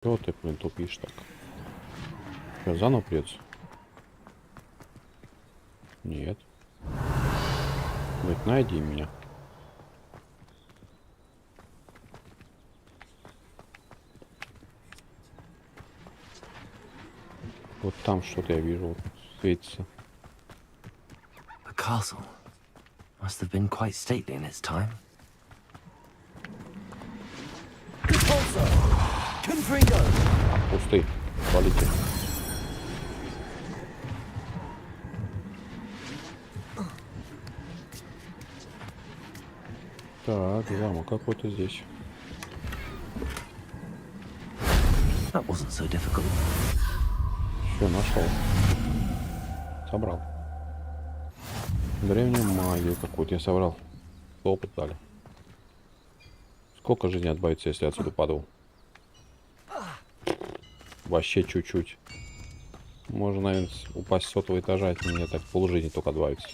Что ты, блин, тупишь так? Что, заново придется? Нет. Ведь найди меня. Вот там что-то я вижу, вот, светится. The castle must have been quite stately in its time. Пустый. Валите. Так, замок какой-то здесь. That wasn't so difficult. Все, нашел. Собрал. Древнюю магию какую-то я собрал. Опыт дали. Сколько жизни отбавится, если отсюда падал? Вообще чуть-чуть. Можно, наверное, упасть с 100-го этажа, от меня так полжизни только отбавится.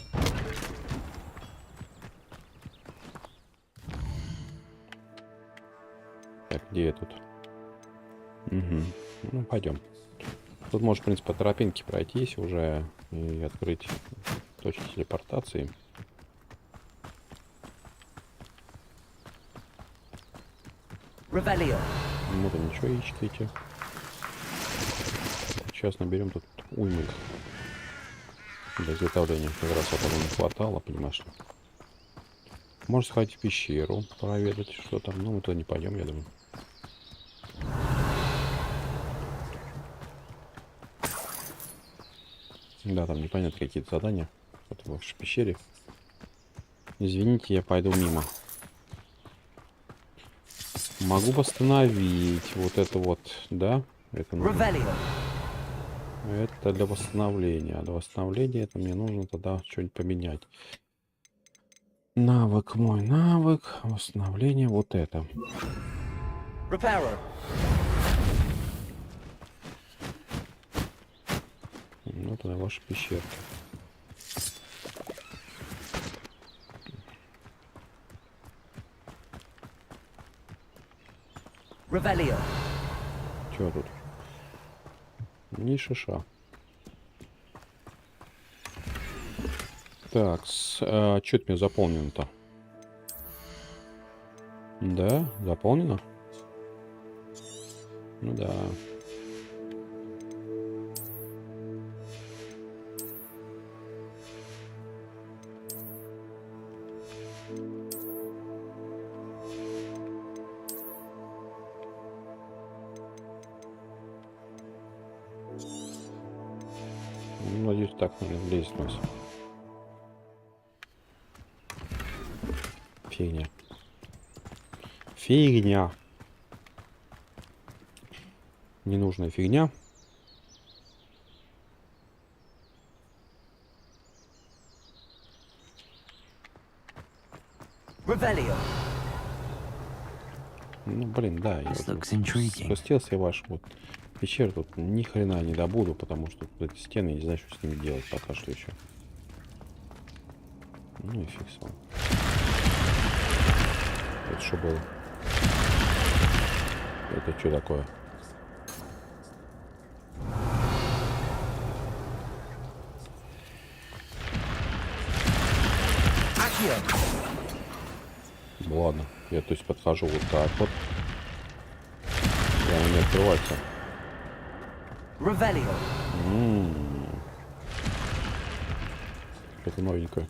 Так, где я тут? Угу. Ну, пойдем. Тут можно, в принципе, по тропинке пройтись уже и открыть точки телепортации. Вот ничего, яички эти. Сейчас наберем тут уйму их. Для изготовления. Как раз этого не хватало, понимаешь. Можно сходить в пещеру, проведать, что там. Ну, мы туда не пойдем, я думаю. Да, там непонятно какие-то задания. Вот в вашей пещере. Извините, я пойду мимо. Могу восстановить вот это вот, да? Это нужно. Это для восстановления. А для восстановления это мне нужно тогда что-нибудь поменять. Навык мой, навык. Восстановление вот это. Ну, тогда ваша пещерка. Чё тут? Ни шиша. Так, что это мне заполнено-то? Да, заполнено? Ну да. Надеюсь, так, наверное, влезет у нас. Фигня. Фигня. Ненужная фигня. Ну, блин, да. Я спустился ваш вот пещеру, тут ни хрена не добуду, потому что тут эти стены, не знаю, что с ними делать пока что еще. Ну и фиг с вами. Это что было? Это что такое? Ладно, я то есть подхожу вот так вот. И она не открывается. Это новенькое.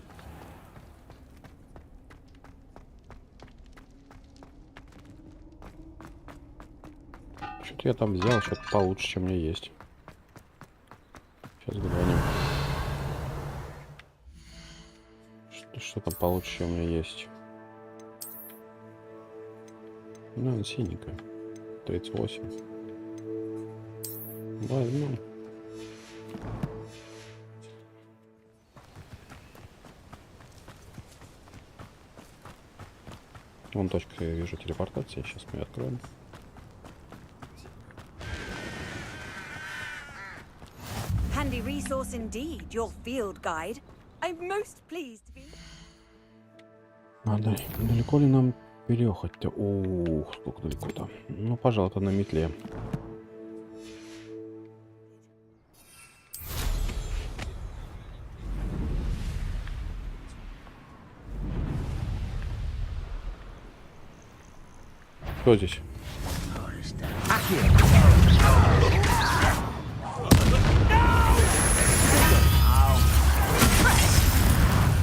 Что-то я там взял, что-то получше, чем у меня есть. Сейчас глянем. Что там получше, чем у меня есть. Ну, синенькая. 38. Возьму. Вон точка, я вижу, телепортация. Сейчас мы ее откроем. Handy resource indeed, your field guide. I'm most pleased to be. А, да, далеко ли нам переехать-то? Ух, сколько далеко-то. Ну, пожалуйста, на метле. Кто здесь?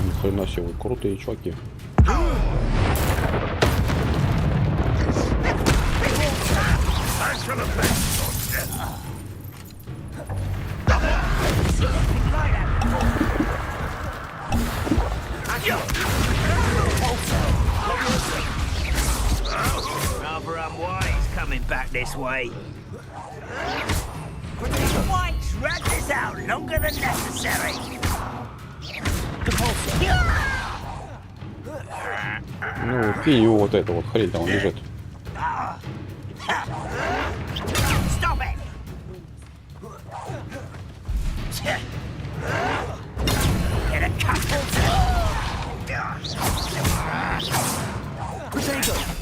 Нихрена себе, вы крутые чуваки. Rather unwise coming back this way. Why drag this out longer than necessary? Ну, кинь его вот это вот хрень, там он лежит. Stop it! Get a couple.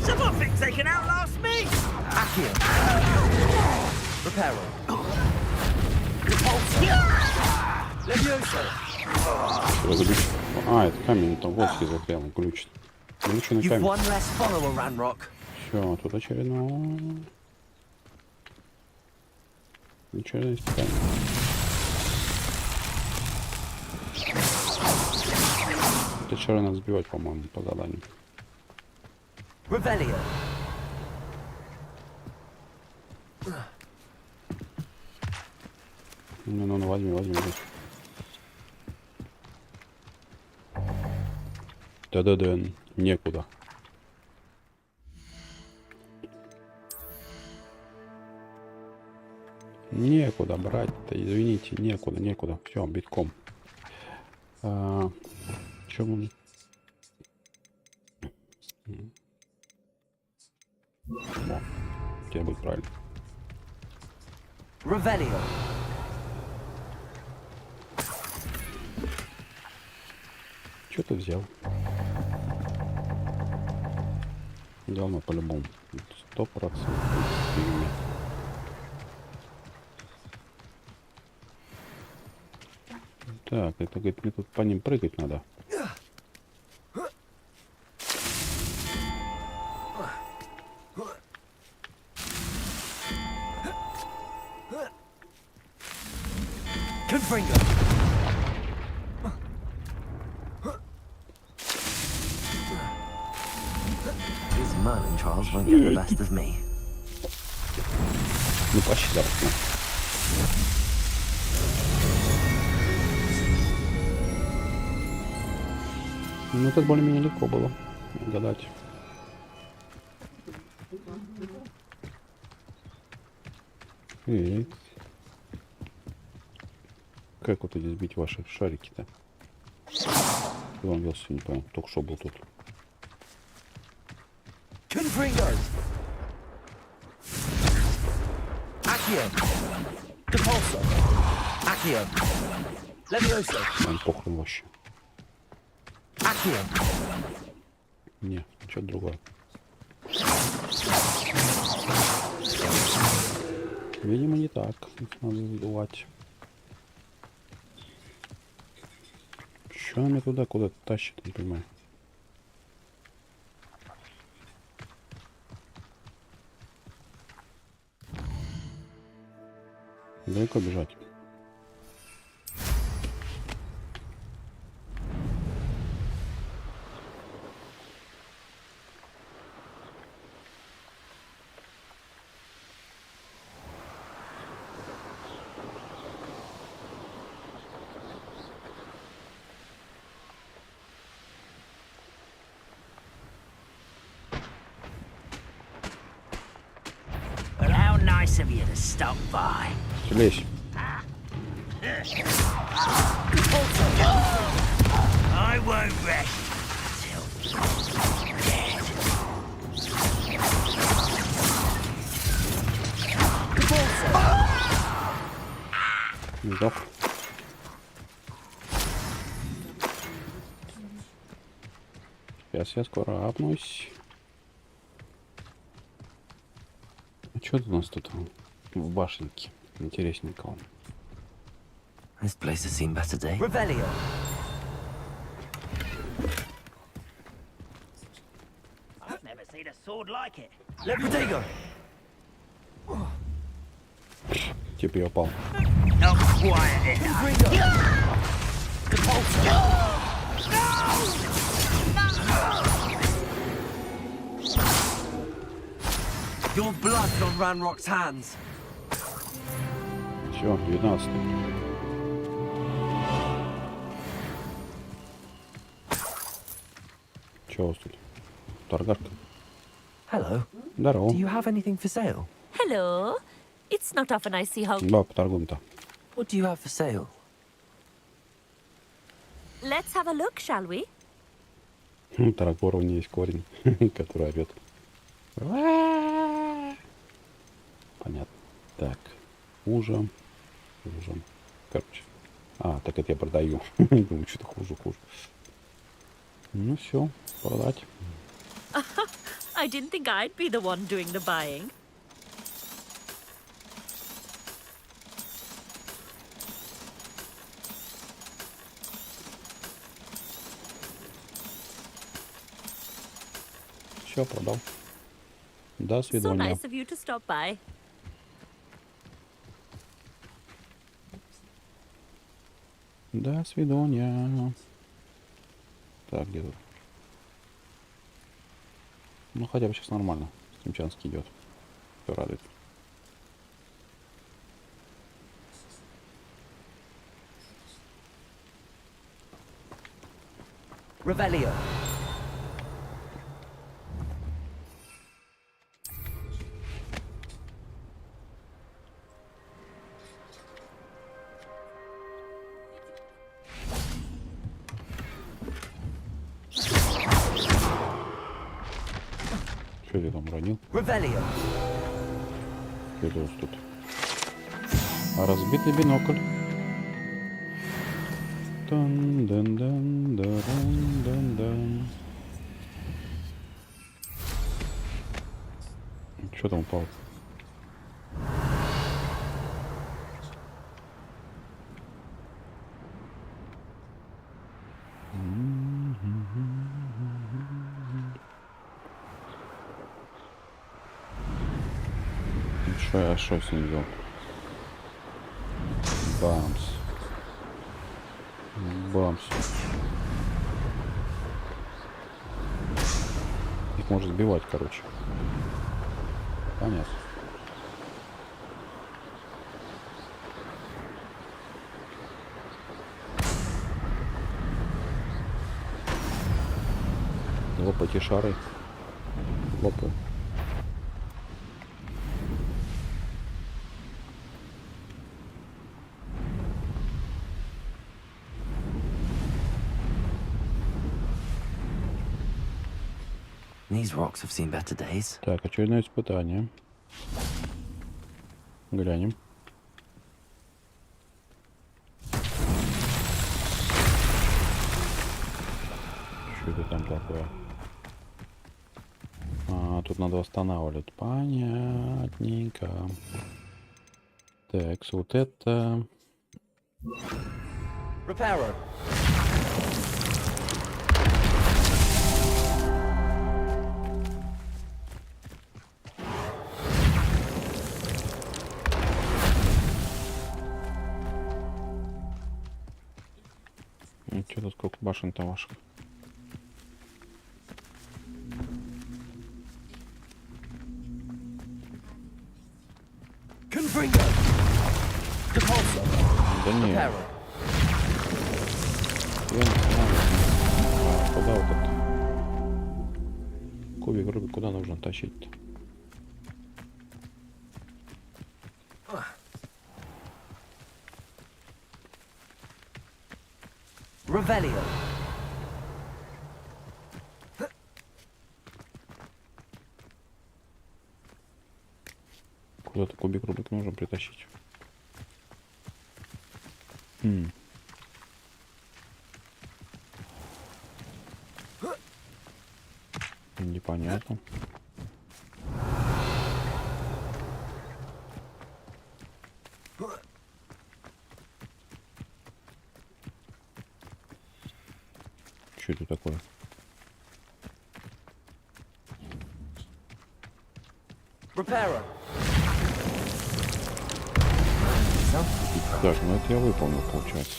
Someone thinks they can outlast me. Accio. Reparo. Levioso. Разобить. А, это камень, там воздух застрял, ключ. Ключный You've камень. one less follower, Ranrock. Все, тут очередной. Очередное испытание. Это вчера надо сбивать, по-моему, по заданию. Revelio. Ну, возьми. Да-да-да, некуда. Некуда брать-то, извините, некуда. Все, битком. Чем он? О, тебе будет правильно. Revelio. Что ты взял? Говно по-любому. 100%. Так, это, говорит, мне тут по ним прыгать надо. Confringo. These Merlin trials won't get the best of me. Ну, почти да. Ну, это более-менее легко было гадать. Как вот здесь бить ваши шарики-то? Куда он делся, не понял. Только что был тут. Confringo. Accio. Depulso. Accio. Levioso. Он похрен вообще. Accio. Не, что-то другое. Видимо, не так. Их надо сдувать. Что меня туда куда-то тащит, не понимаю. Далеко бежать. Well, how nice of you to stop by. Лезь. I won't rest till dead. Сдох. Сейчас я скоро апнусь. А что у нас тут в башенке? Интересненького. This place has seen better days. Revelio. I've never seen a sword would like it. Levitago. Типа я упал. Not quiet enough. Your blood's on Ranrock's hands. Все, 12. Че у вас тут? Торгарка. Hello. Здорово. Do you have anything for sale? Hello. It's not often I see how... Да, поторгуем-то. What do you have for sale? Let's have a look, shall we? У Тарагорова есть корень, который орет. Понятно. Так. Ужин. Короче. Так это я продаю. Думаю, что-то хуже. Ну все, продать. I didn't think I'd be the one doing the buying. Все, продал. До So свидания. nice of you to stop by. До свидания. Так, где тут? Ну, хотя бы сейчас нормально. Стимчанский идет. Все радует. Revelio. Что ты там уронил? Revelio. Что это у вас тут? Разбитый бинокль. Дан-дан-дан-дан-дан-дан. Что там упало? Что с ним делал? Бамс. Их можно сбивать, короче. Понятно. Лопайте шары. Лопаю. These rocks have seen better days. Так, очередное испытание. Глянем. Что это там такое? Тут надо восстанавливать. Понятненько. Так, вот это... Reparo. Что-то сколько башен-то ваших? Confringo. Depulso. Да нет. Reparo. Я не знаю. Куда вот этот кубик Рубик, куда нужно тащить-то? Revelio. Куда-то кубик Рубик нужно притащить. Непонятно. Что это такое? Preparo. Так, ну это я выполнил, получается.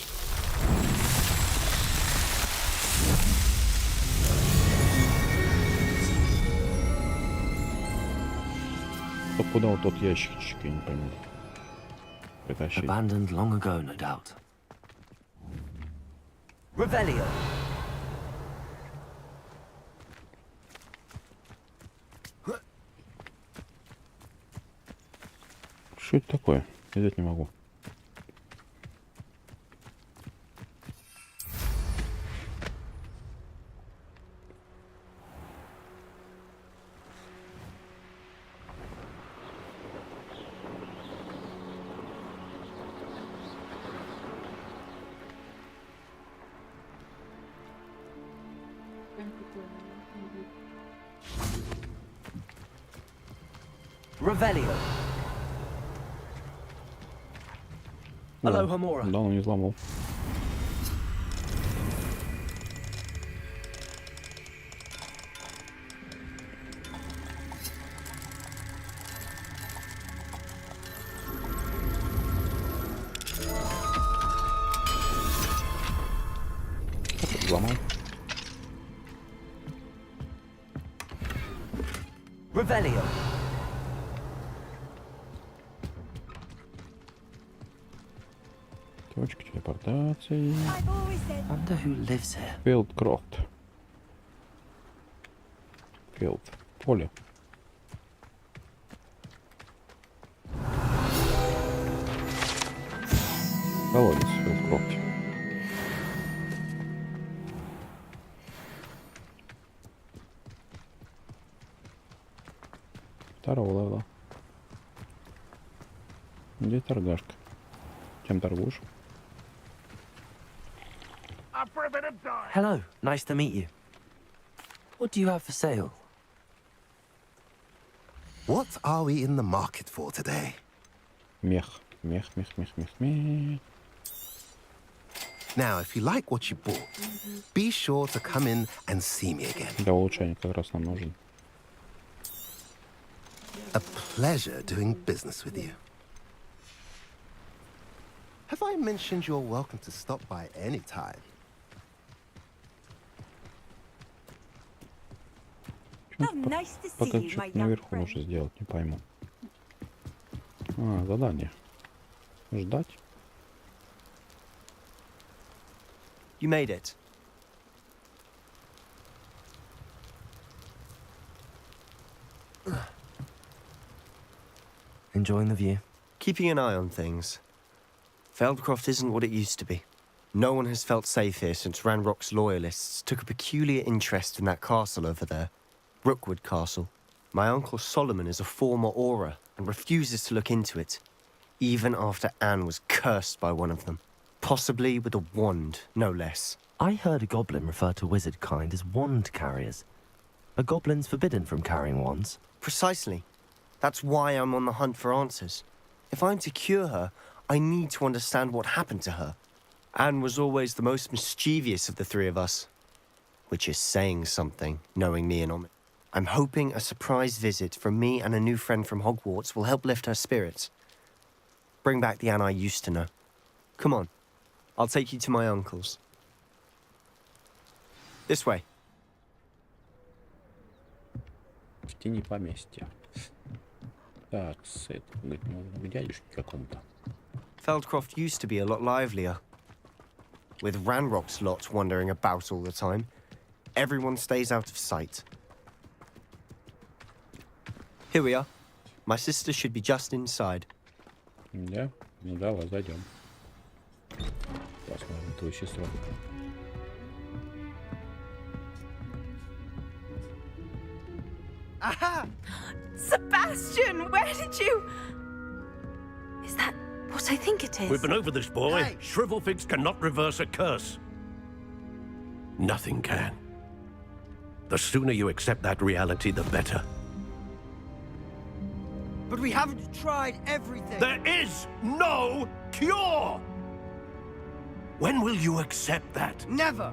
Стоп, куда вот тот ящичек, я не пойму. Притащить. Abandoned long ago, no doubt. Revelio. Что это такое? Я взять не могу. Revelio. Aloha Mora. Да, он не взломал. Взломал. Revelio. Точка телепортации. I've always said Wonder who lives here. Филдкрофт. Филд. Поле. Колодец в Филдкрофте. Второго левела. Где торгашка? Чем торгуешь? A privet of time. Hello, nice to meet you. What do you have for sale? What are we in the market for today? Мех. Мех. Now, if you like what you bought, be sure to come in and see me again. Для улучшения как раз нам нужен. A pleasure doing business with you. Have I mentioned you're welcome to stop by any time? how nice to see Пока you, my что-то young наверху friend. нужно сделать, не пойму. А, задание. Ждать. You made it. Enjoying the view? Keeping an eye on things. Feldcroft isn't what it used to be. No one has felt safe here since Ranrock's loyalists took a peculiar interest in that castle over there. Rookwood Castle. My uncle Solomon is a former Auror and refuses to look into it, even after Anne was cursed by one of them. Possibly with a wand, no less. I heard a goblin refer to wizard kind as wand carriers. Are goblins forbidden from carrying wands? Precisely. That's why I'm on the hunt for answers. If I'm to cure her, I need to understand what happened to her. Anne was always the most mischievous of the three of us. Which is saying something, knowing me and Omid. I'm hoping a surprise visit from me and a new friend from Hogwarts will help lift her spirits. Bring back the Anne I used to know. Come on. I'll take you to my uncle's. This way. В тени поместья. Так, это, ну, к дядюшке какому-то. Feldcroft used to be a lot livelier. With Ranrock's lot wandering about all the time, everyone stays out of sight. Here we are. My sister should be just inside. Да? Ну давай, зайдем. Посмотрим твою сестру. Aha! Sebastian, where did you... Is that what I think it is? We've been over this, boy. Hey. Shrivelfigs cannot reverse a curse. Nothing can. The sooner you accept that reality, the better. But we haven't tried everything. There is no cure! When will you accept that? Never.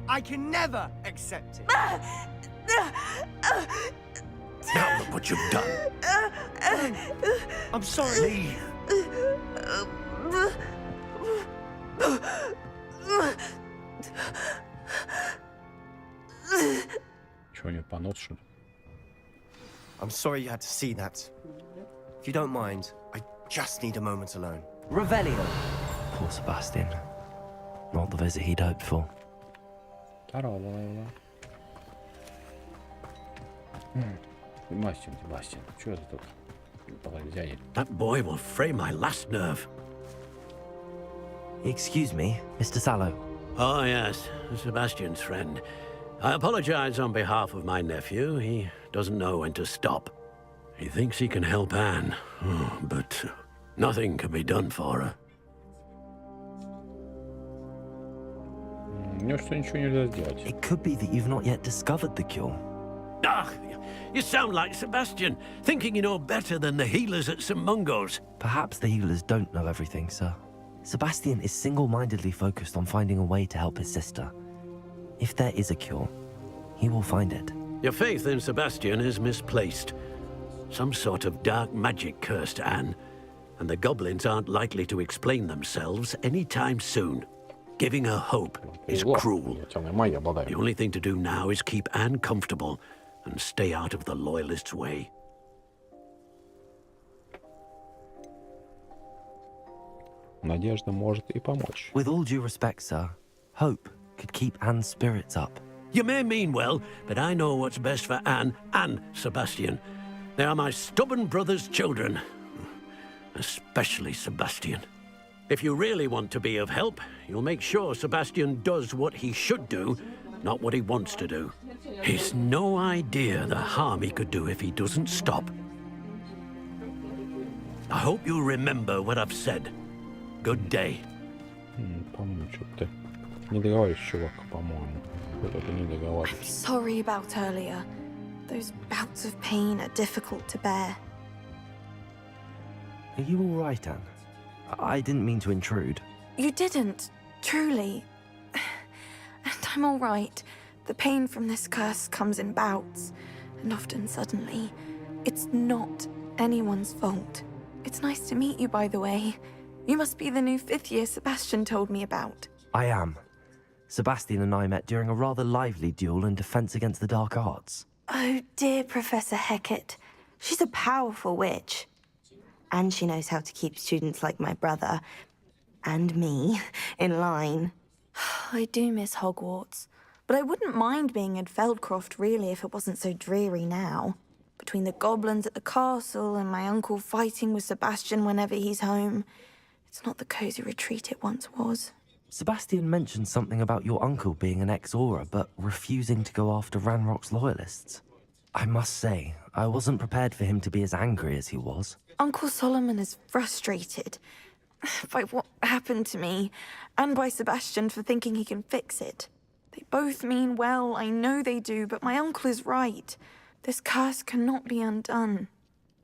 I can never accept it. Now look what you've done. I'm sorry. Чего, у него понос, что ли? I'm sorry you had to see that. If you don't mind, I just need a moment alone. Revelio. Poor Sebastian. Not the visit he'd hoped for. Здорово. Себастьян, что это тут? Половизяне. That boy will fray my last nerve. Excuse me, Mr. Sallow. Oh, yes, Sebastian's friend. I apologize on behalf of my nephew. He doesn't know when to stop. He thinks he can help Anne, but nothing can be done for her. Мне что ничего нельзя сделать. It could be that you've not yet discovered the cure. Ah, you sound like Sebastian, thinking you know better than the healers at St. Mungo's. Perhaps the healers don't know everything, sir. Sebastian is single-mindedly focused on finding a way to help his sister. If there is a cure, he will find it. Your faith in Sebastian is misplaced. Some sort of dark magic cursed Anne, and the goblins aren't likely to explain themselves anytime soon. Giving her hope is cruel. The only thing to do now is keep Anne comfortable and stay out of the Loyalists' way. Надежда может и помочь. With all due respect, sir, hope could keep Anne's spirits up. You may mean well, but I know what's best for Anne and Sebastian. They are my stubborn brother's children. Especially Sebastian. If you really want to be of help, you'll make sure Sebastian does what he should do, not what he wants to do. He's no idea the harm he could do if he doesn't stop. I hope you'll remember what I've said. Good day. По-моему, что-то ты не договоришь, чувак, по-моему. Кто-то не договариваешь. I'm sorry about earlier. Those bouts of pain are difficult to bear. Are you all right, Anne? I didn't mean to intrude. You didn't, truly. And I'm all right. The pain from this curse comes in bouts, and often suddenly. It's not anyone's fault. It's nice to meet you, by the way. You must be the new 5th year Sebastian told me about. I am. Sebastian and I met during a rather lively duel in defense against the dark arts. Oh, dear Professor Hecat. She's a powerful witch. And she knows how to keep students like my brother, and me, in line. I do miss Hogwarts, but I wouldn't mind being in Feldcroft, really, if it wasn't so dreary now. Between the goblins at the castle and my uncle fighting with Sebastian whenever he's home, it's not the cozy retreat it once was. Sebastian mentioned something about your uncle being an ex-Aura, but refusing to go after Ranrock's loyalists. I must say, I wasn't prepared for him to be as angry as he was. Uncle Solomon is frustrated by what happened to me, and by Sebastian for thinking he can fix it. They both mean well, I know they do, but my uncle is right. This curse cannot be undone.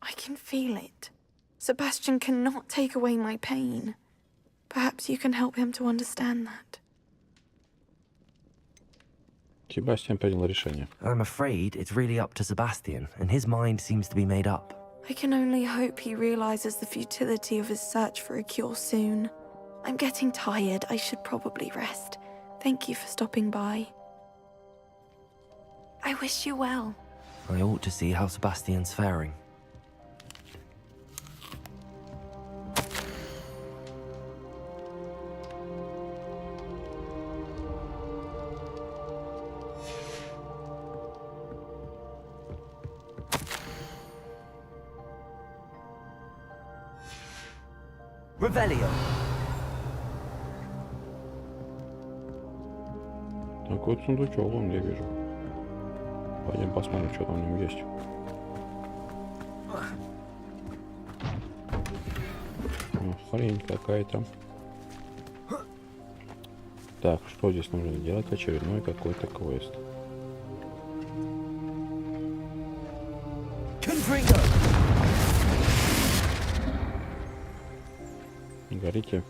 I can feel it. Sebastian cannot take away my pain. Perhaps you can help him to understand that. Себастьян принял решение. I'm afraid it's really up to Sebastian, and his mind seems to be made up. I can only hope he realizes the futility of his search for a cure soon. I'm getting tired. I should probably rest. Thank you for stopping by. I wish you well. I ought to see how Sebastian's faring. Revelio. Так вот сундучок, вон я вижу. Пойдем посмотрим, что там в нем есть. Хрень какая-то. Так, что здесь нужно делать? Очередной какой-то квест. Горите.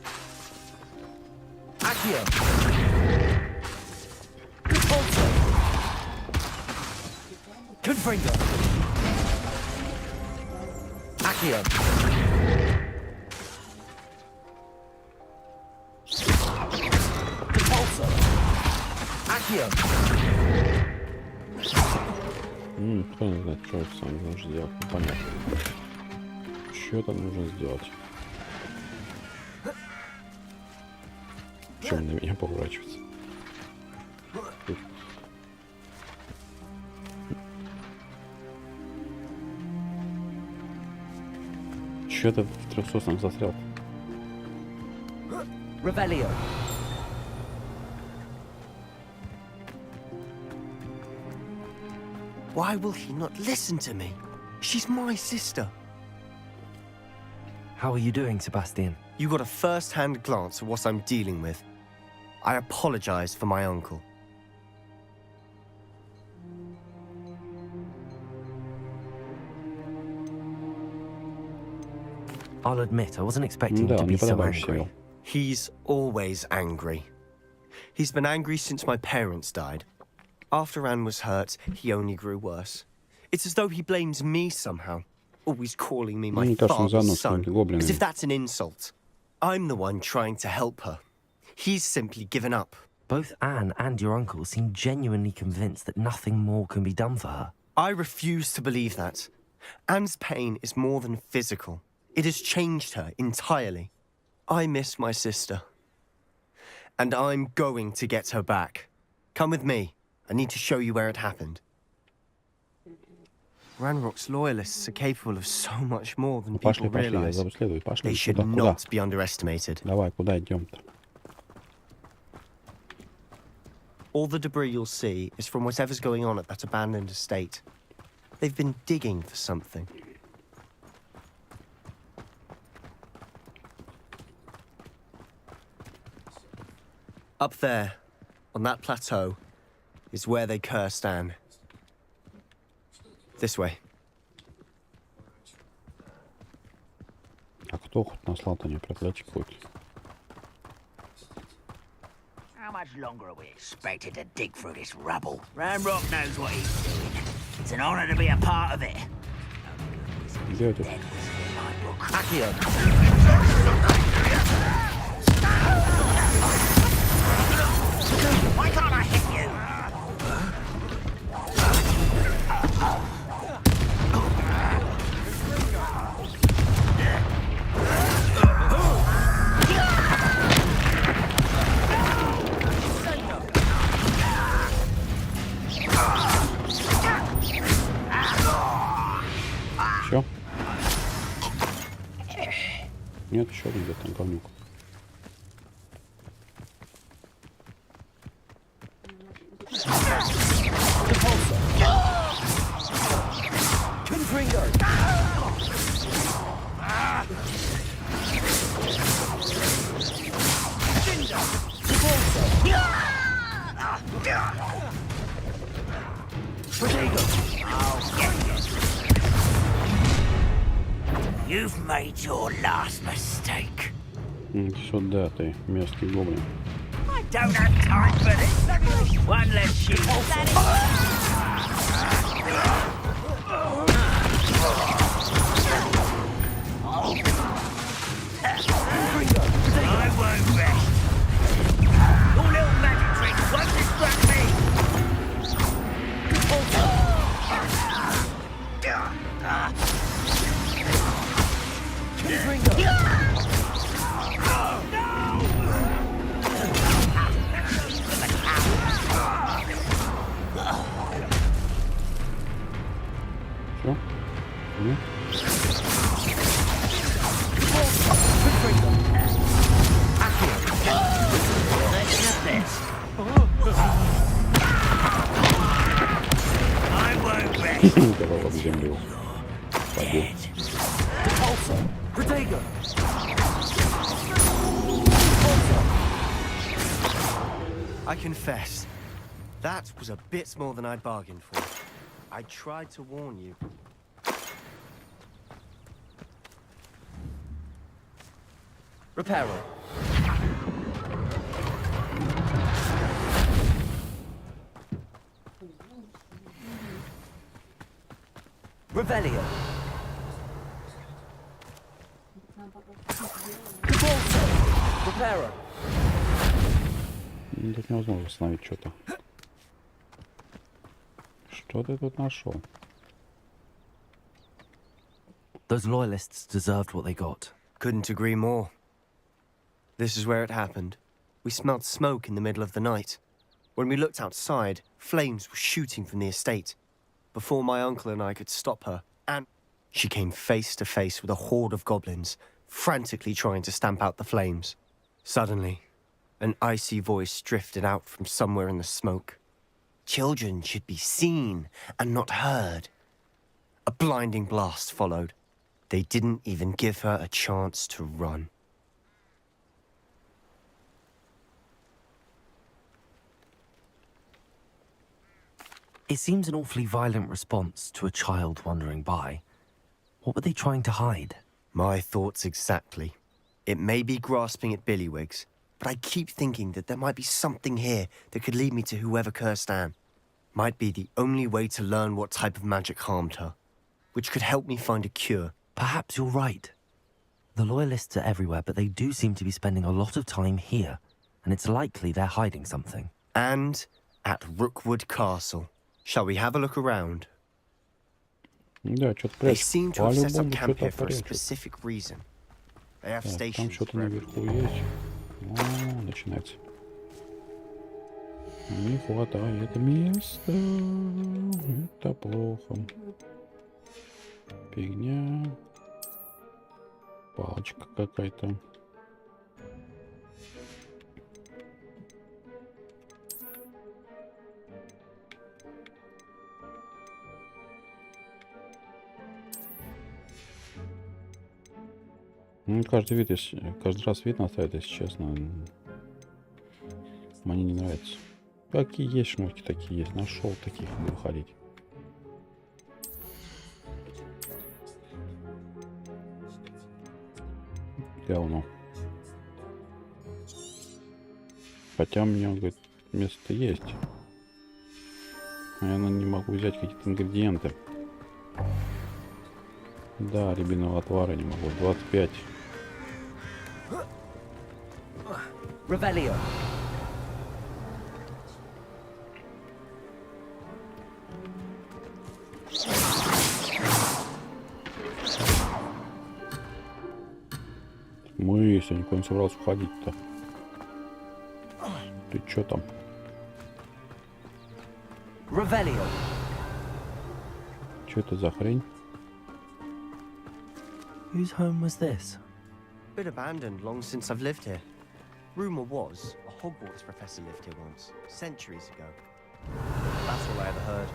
Confringo. Accio. Repulsor. Accio. Кто не знает, что это сам нужно сделать, непонятно. Что там нужно сделать? Чем на меня поворачивается? Тут. Что-то в 300 застрял. Revelio. Why will he not listen to me? She's my sister. How are you doing, Sebastian? You got a first-hand glance at what I'm dealing with. I apologize for my uncle. I'll admit, I wasn't expecting you to be so angry. He's always angry. He's been angry since my parents died. After Anne was hurt, he only grew worse. It's as though he blames me somehow, always calling me my father's son, as if that's an insult. I'm the one trying to help her. He's simply given up. Both Anne and your uncle seem genuinely convinced that nothing more can be done for her. I refuse to believe that. Anne's pain is more than physical. It has changed her entirely. I miss my sister. And I'm going to get her back. Come with me. I need to show you where it happened. Ranrock's loyalists are capable of so much more than people realize. They should not be underestimated. Давай, куда идем-то? All the debris you'll see is from whatever's going on at that abandoned estate. They've been digging for something. Up there, on that plateau, is where they cursed Anne. This way. А кто хоть наслал-то не проклятие какое-то? How much longer are we expected to dig through this rubble? Ranrock knows what he's doing. It's an honor to be a part of it. Где это? Accio. Why can't I hit you? Все? Нет, еще где-то там говнюк. You've made your last mistake. Сюда ты, мерзкий гоблин. I don't have time for this. One less shoot. I won't rest. Your little magic trick won't distract me. Все? Нет? Давай об землю. Побил. I confess, that was a bit more than I'd bargained for. I tried to warn you. Reparo. Revelio. Repairer. Ну, тут невозможно установить что-то. Что ты тут нашел? Those loyalists deserved what they got. Couldn't agree more. This is where it happened. We smelled smoke in the middle of the night. When we looked outside, flames were shooting from the estate. Before my uncle and I could stop her, and she came face to face with a horde of goblins, frantically trying to stamp out the flames. Suddenly, an icy voice drifted out from somewhere in the smoke. Children should be seen and not heard. A blinding blast followed. They didn't even give her a chance to run. It seems an awfully violent response to a child wandering by. What were they trying to hide? My thoughts exactly. It may be grasping at Billywigs, but I keep thinking that there might be something here that could lead me to whoever cursed Anne. Might be the only way to learn what type of magic harmed her, which could help me find a cure. Perhaps you're right. The loyalists are everywhere, but they do seem to be spending a lot of time here, and it's likely they're hiding something. And at Rookwood Castle. Shall we have a look around? Да, что-то They прячут. seem to have set up По-любому camp что-то here for a прячут. specific reason. They have Так, там stations что-то for everything. наверху есть. О, начинается. Не хватает места. Это плохо. Фигня. Палочка какая-то. Ну, каждый раз вид наставит, если честно. Мне не нравится. Какие есть шмотки, такие есть. Нашел таких, буду ходить. Говно. Хотя у меня, говорит, место есть. Но я не могу взять какие-то ингредиенты. Да, рябинового отвара не могу. 25. Revelio. Мысль, никуда не собрался уходить-то. Ты чё там? Revelio. Чё это за хрень? Whose home was this? Been abandoned long since I've lived here. Rumor was a Hogwarts professor lived here once, centuries ago. That's all I ever heard.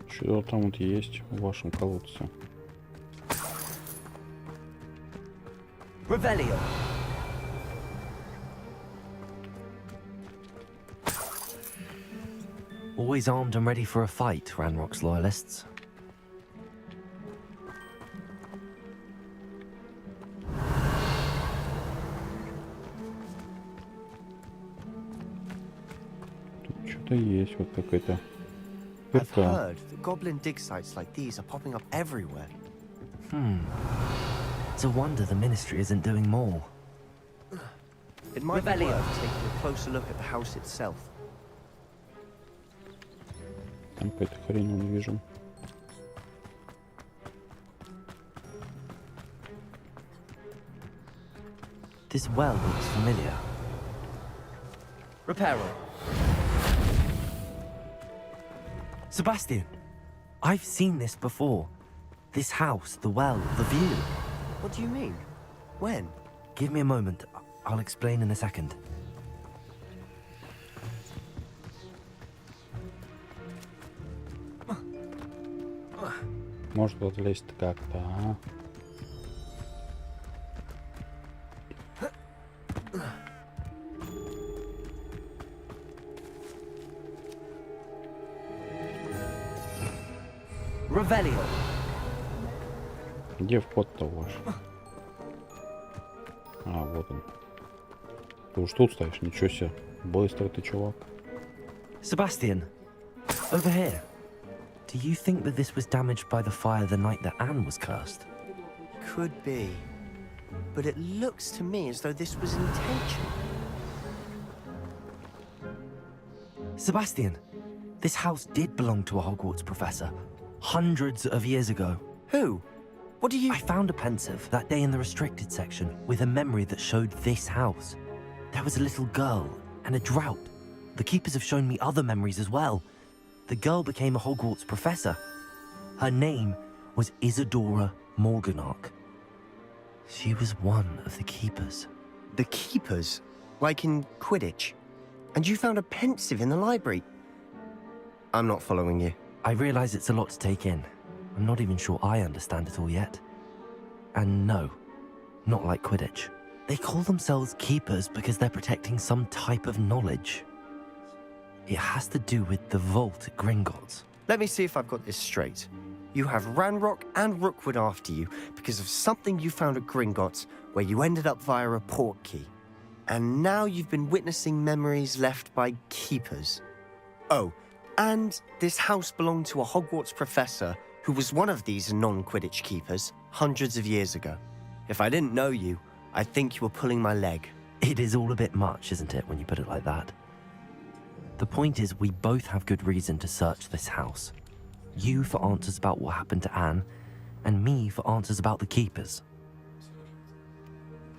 Что там вот есть в вашем колодце? Revelio. Always armed and ready for a fight, Ranrock's loyalists. Тут что-то есть, вот какая-то I've пирка. heard that goblin dig sites like these are popping up everywhere. It's a wonder the Ministry isn't doing more. It might be Revelio. worth taking a closer look at the house itself. Там какая-то хрень не вижу. This well looks familiar. Repairer. Sebastian, I've seen this before. This house, the well, the view. What do you mean? When? Give me a moment. I'll explain in a second. Может вот лезть как-то, а? Revelio. Где вход-то ваш? А, вот он. Ты уж тут стоишь, ничего себе. Быстро ты, чувак. Sebastian, over here. Do you think that this was damaged by the fire the night that Anne was cursed? Could be. But it looks to me as though this was intentional. Sebastian, this house did belong to a Hogwarts professor. Hundreds of years ago. Who? What do you... I found a pensive that day in the restricted section with a memory that showed this house. There was a little girl and a drought. The keepers have shown me other memories as well. The girl became a Hogwarts professor. Her name was Isadora Morganach. She was one of the keepers. The keepers? Like in Quidditch? And you found a pensive in the library? I'm not following you. I realize it's a lot to take in. I'm not even sure I understand it all yet. And no, not like Quidditch. They call themselves keepers because they're protecting some type of knowledge. It has to do with the vault at Gringotts. Let me see if I've got this straight. You have Ranrock and Rookwood after you because of something you found at Gringotts where you ended up via a portkey. And now you've been witnessing memories left by keepers. Oh, and this house belonged to a Hogwarts professor who was one of these non-Quidditch keepers hundreds of years ago. If I didn't know you, I'd think you were pulling my leg. It is all a bit much, isn't it, when you put it like that? The point is, we both have good reason to search this house. You for answers about what happened to Anne, and me for answers about the keepers.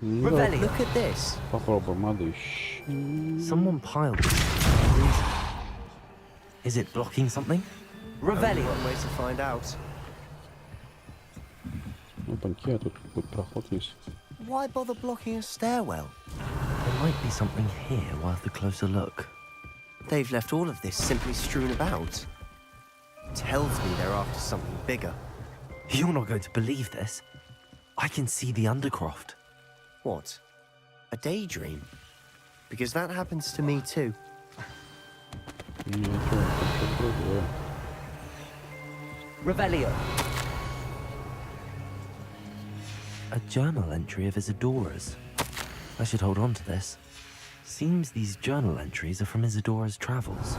Revelio. Look at this. Попробуем отыщи. Someone piled this for a reason. Is it blocking something? Revelio. One way to find out. Опаньки, а тут какой-то проход есть. Why bother blocking a stairwell? There might be something here worth a closer look. They've left all of this simply strewn about. Tells me they're after something bigger. You're not going to believe this. I can see the Undercroft. What? A daydream? Because that happens to me too. Revelio. A journal entry of Isadora's. I should hold on to this. Seems these journal entries are from Isadora's travels.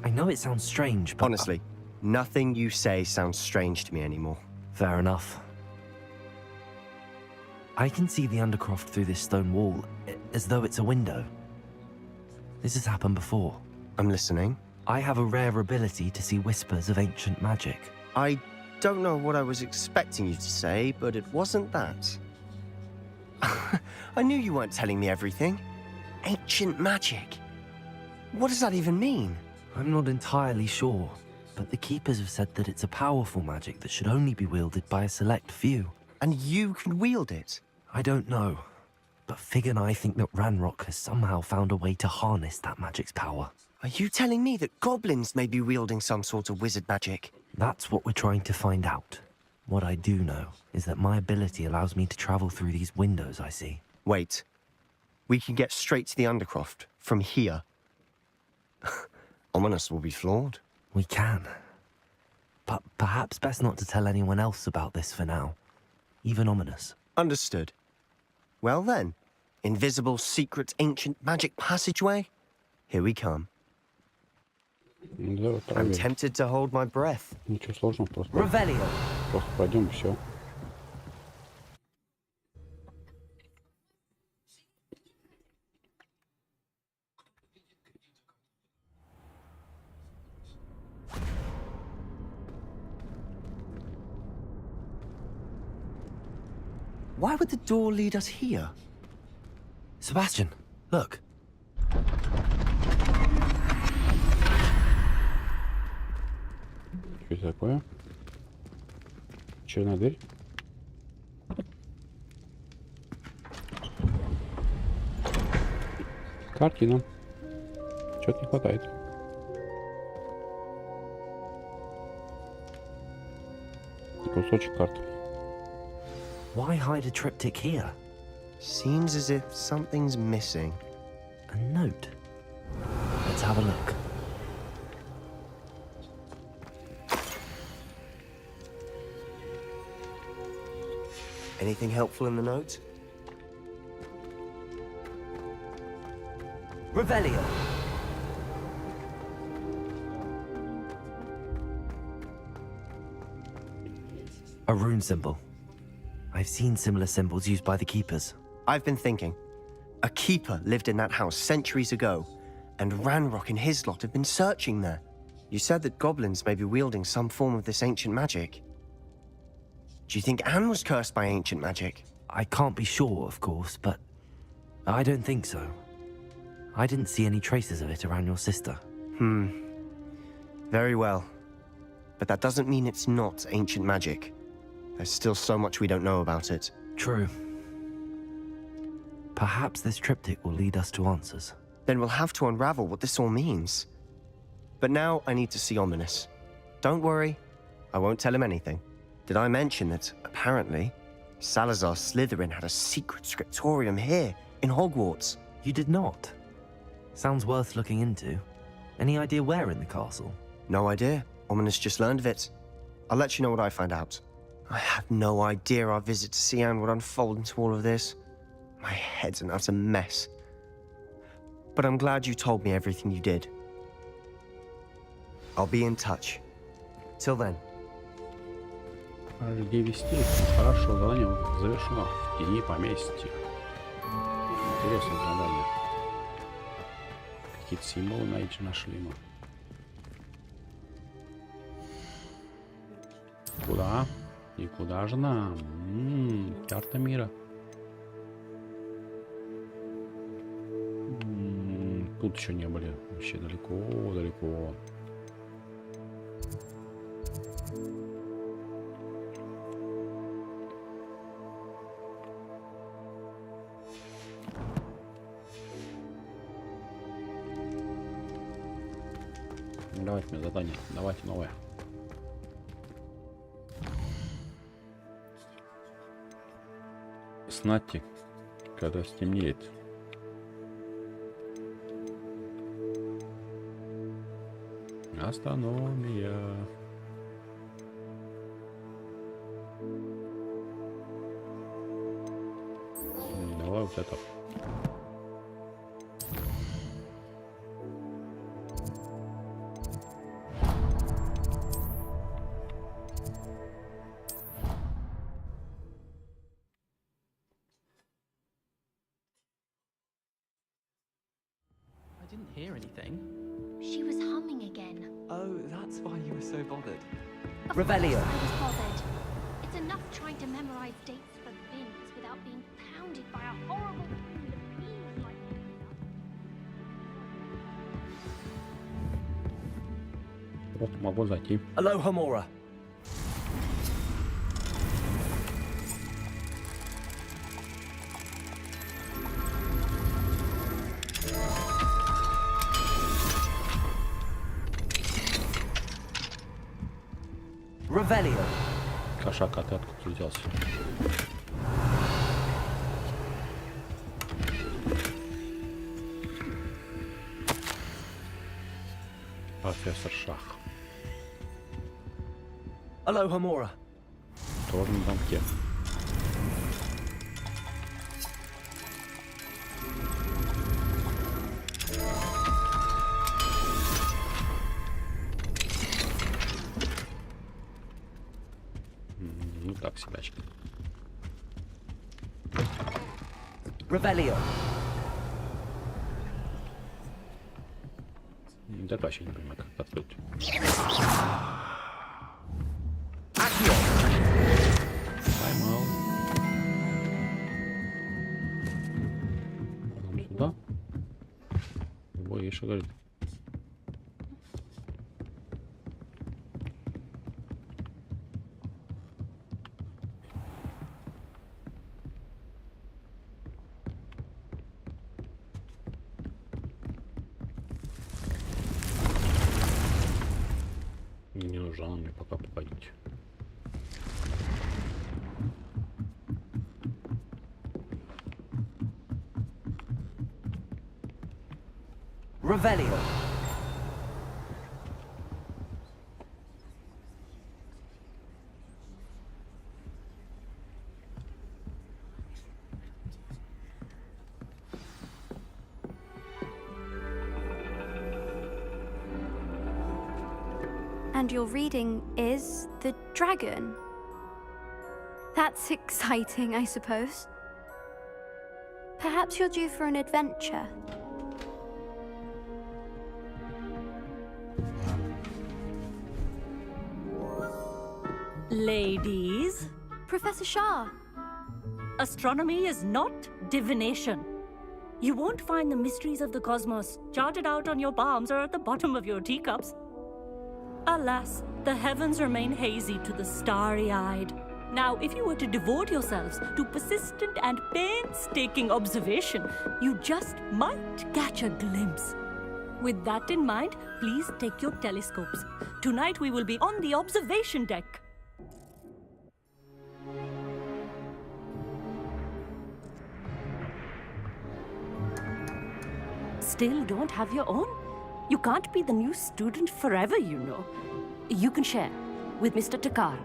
I know it sounds strange, but... Honestly, nothing you say sounds strange to me anymore. Fair enough. I can see the Undercroft through this stone wall, as though it's a window. This has happened before. I'm listening. I have a rare ability to see whispers of ancient magic. I don't know what I was expecting you to say, but it wasn't that. I knew you weren't telling me everything. Ancient magic. What does that even mean? I'm not entirely sure, but the Keepers have said that it's a powerful magic that should only be wielded by a select few. And you can wield it? I don't know, but Fig and I think that Ranrock has somehow found a way to harness that magic's power. Are you telling me that goblins may be wielding some sort of wizard magic? That's what we're trying to find out. What I do know is that my ability allows me to travel through these windows I see. Wait. We can get straight to the Undercroft from here. Ominous will be flawed. We can. But perhaps best not to tell anyone else about this for now. Even Ominous. Understood. Well then, invisible, secret, ancient magic passageway? Here we come. Да, I'm tempted to hold my breath. Ничего сложного, просто Revelio. пойдем и все. Why would the door lead us here? Sebastian, look. Что это такое? Черная дверь? Картина. Чего-то не хватает. Кусочек карты. Why hide a triptych here? Seems as if something's missing. A note. Let's have a look. Anything helpful in the note? Revelio. A rune symbol. I've seen similar symbols used by the keepers. I've been thinking. A keeper lived in that house centuries ago, and Ranrock and his lot have been searching there. You said that goblins may be wielding some form of this ancient magic. Do you think Anne was cursed by ancient magic? I can't be sure, of course, but I don't think so. I didn't see any traces of it around your sister. Very well. But that doesn't mean it's not ancient magic. There's still so much we don't know about it. True. Perhaps this triptych will lead us to answers. Then we'll have to unravel what this all means. But now I need to see Ominous. Don't worry, I won't tell him anything. Did I mention that, apparently, Salazar Slytherin had a secret scriptorium here, in Hogwarts? You did not? Sounds worth looking into. Any idea where in the castle? No idea. Ominous just learned of it. I'll let you know what I find out. I had no idea our visit to see Anne would unfold into all of this. My head's an utter mess. But I'm glad you told me everything you did. I'll be in touch. Till then. Где вести? Хорошо, задание завершено. В тени поместья. Интересное задание. Какие-то символы нашли мы. Куда? И куда же нам? Карта мира. Тут еще не были. Вообще далеко. Давайте мне задание. Давайте новое. Знати, когда стемнеет. Астрономия. Давай вот это. Didn't hear anything. She was humming again. Oh, that's why you were so bothered. Of Revelio. course I was bothered. It's enough trying to memorize dates for bins without being pounded by a horrible pool of peas like Вот могу зайти. Aloha Mora. Revelio. Кошак, а ты откуда взялся? Профессор Шах. Aloha Mora. Тоже на замке. Ну так, себячка. Revelio. Да вообще не понимаю, как это открыть. Поймал. Потом сюда. Ой, еще говорит. Не нужно мне пока попадить. Revelio. And your reading is the dragon. That's exciting, I suppose. Perhaps you're due for an adventure. Ladies, Professor Shah. astronomy is not divination. You won't find the mysteries of the cosmos charted out on your palms or at the bottom of your teacups. Alas, the heavens remain hazy to the starry-eyed. Now, if you were to devote yourselves to persistent and painstaking observation, you just might catch a glimpse. With that in mind, please take your telescopes. Tonight we will be on the observation deck. Still don't have your own? You can't be the new student forever, you know. You can share with Mr. Takar.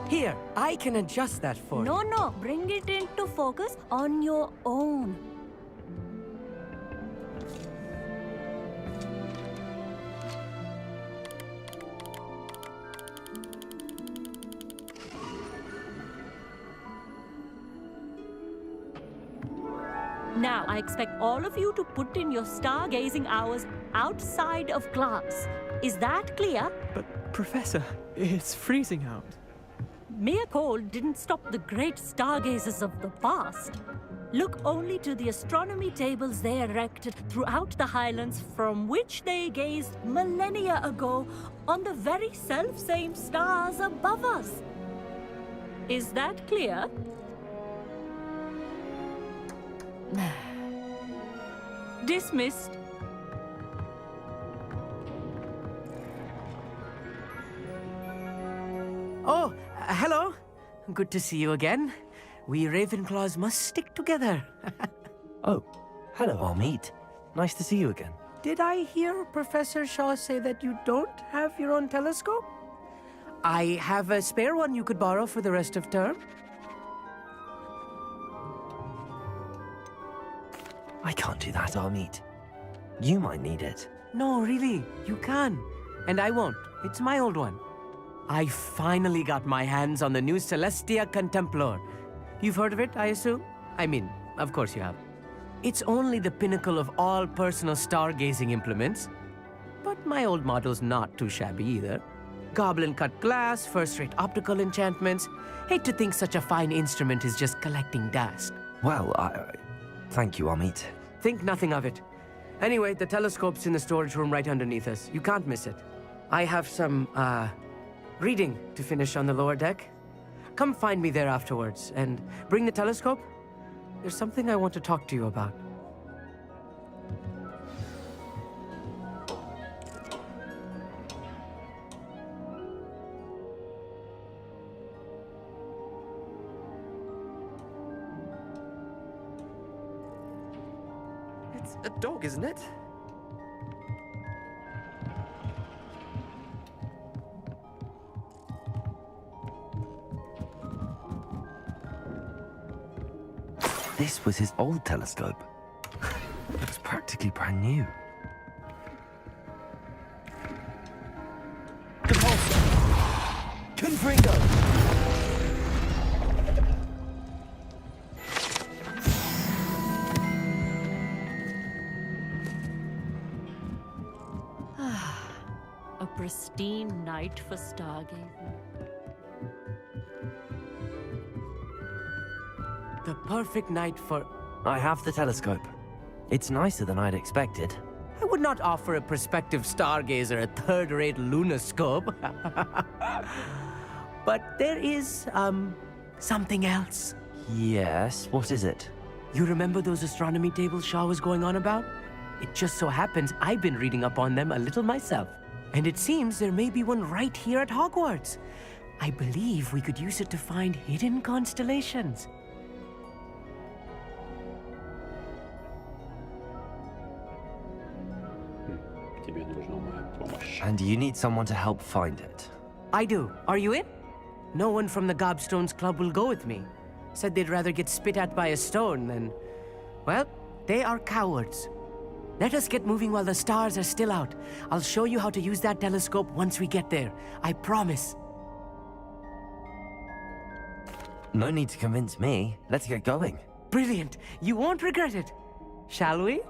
Here, I can adjust that for you. No, bring it into focus on your own. Now, I expect all of you to put in your stargazing hours outside of class. Is that clear? But, Professor, it's freezing out. Mere cold didn't stop the great stargazers of the past. Look only to the astronomy tables they erected throughout the highlands from which they gazed millennia ago on the very self-same stars above us. Is that clear? Dismissed. Oh, hello. Good to see you again. We Ravenclaws must stick together. Oh, hello, Amit. Nice to see you again. Did I hear Professor Shaw say that you don't have your own telescope? I have a spare one you could borrow for the rest of term. I can't do that, Amit. You might need it. No, really, you can. And I won't. It's my old one. I finally got my hands on the new Celestia Contemplor. You've heard of it, I assume? I mean, of course you have. It's only the pinnacle of all personal stargazing implements. But my old model's not too shabby either. Goblin-cut glass, first-rate optical enchantments. Hate to think such a fine instrument is just collecting dust. Well, thank you, Amit. Think nothing of it. Anyway, the telescope's in the storage room right underneath us. You can't miss it. I have some, reading to finish on the lower deck. Come find me there afterwards, and bring the telescope. There's something I want to talk to you about. It's a dog, isn't it? This was his old telescope. Looks practically brand new. Confringo! A pristine night for stargazing. The perfect night for... I have the telescope. It's nicer than I'd expected. I would not offer a prospective stargazer a third-rate lunoscope. But there is, something else. Yes, what is it? You remember those astronomy tables Shaw was going on about? It just so happens I've been reading up on them a little myself. And it seems there may be one right here at Hogwarts. I believe we could use it to find hidden constellations. And you need someone to help find it. I do. Are you in? No one from the Gobstones Club will go with me. Said they'd rather get spit at by a stone than... Well, they are cowards. Let us get moving while the stars are still out. I'll show you how to use that telescope once we get there. I promise. No need to convince me. Let's get going. Brilliant. You won't regret it. Shall we?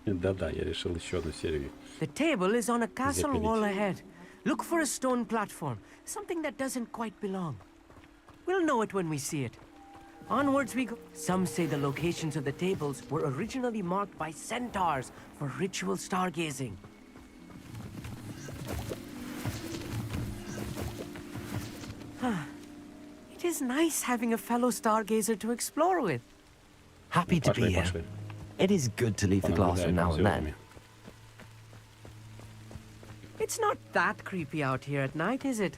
Да-да, я решил еще одну серию. The table is on a castle wall ahead. Look for a stone platform, something that doesn't quite belong. We'll know it when we see it. Onwards we go. Some say the locations of the tables were originally marked by centaurs for ritual stargazing. It is nice having a fellow stargazer to explore with. Happy to be here. It is good to leave the classroom now and then. It's not that creepy out here at night, is it?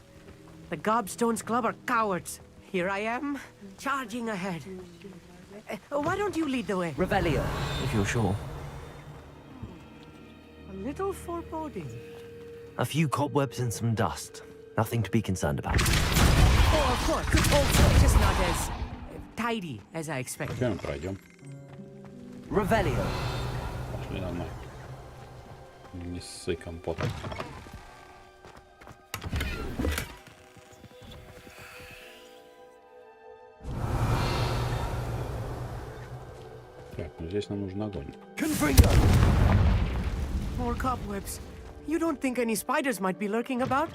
The Gobstones Club are cowards. Here I am, charging ahead. Why don't you lead the way? Revelio, if you're sure. A little foreboding. A few cobwebs and some dust. Nothing to be concerned about. Oh, of course. Also, just not as tidy as I expected. Прямо пройдем. Revelio. Пошли нормально. Не ссы компотом. Так, ну здесь нам нужен огонь. More cobwebs. You don't think any spiders might be lurking about?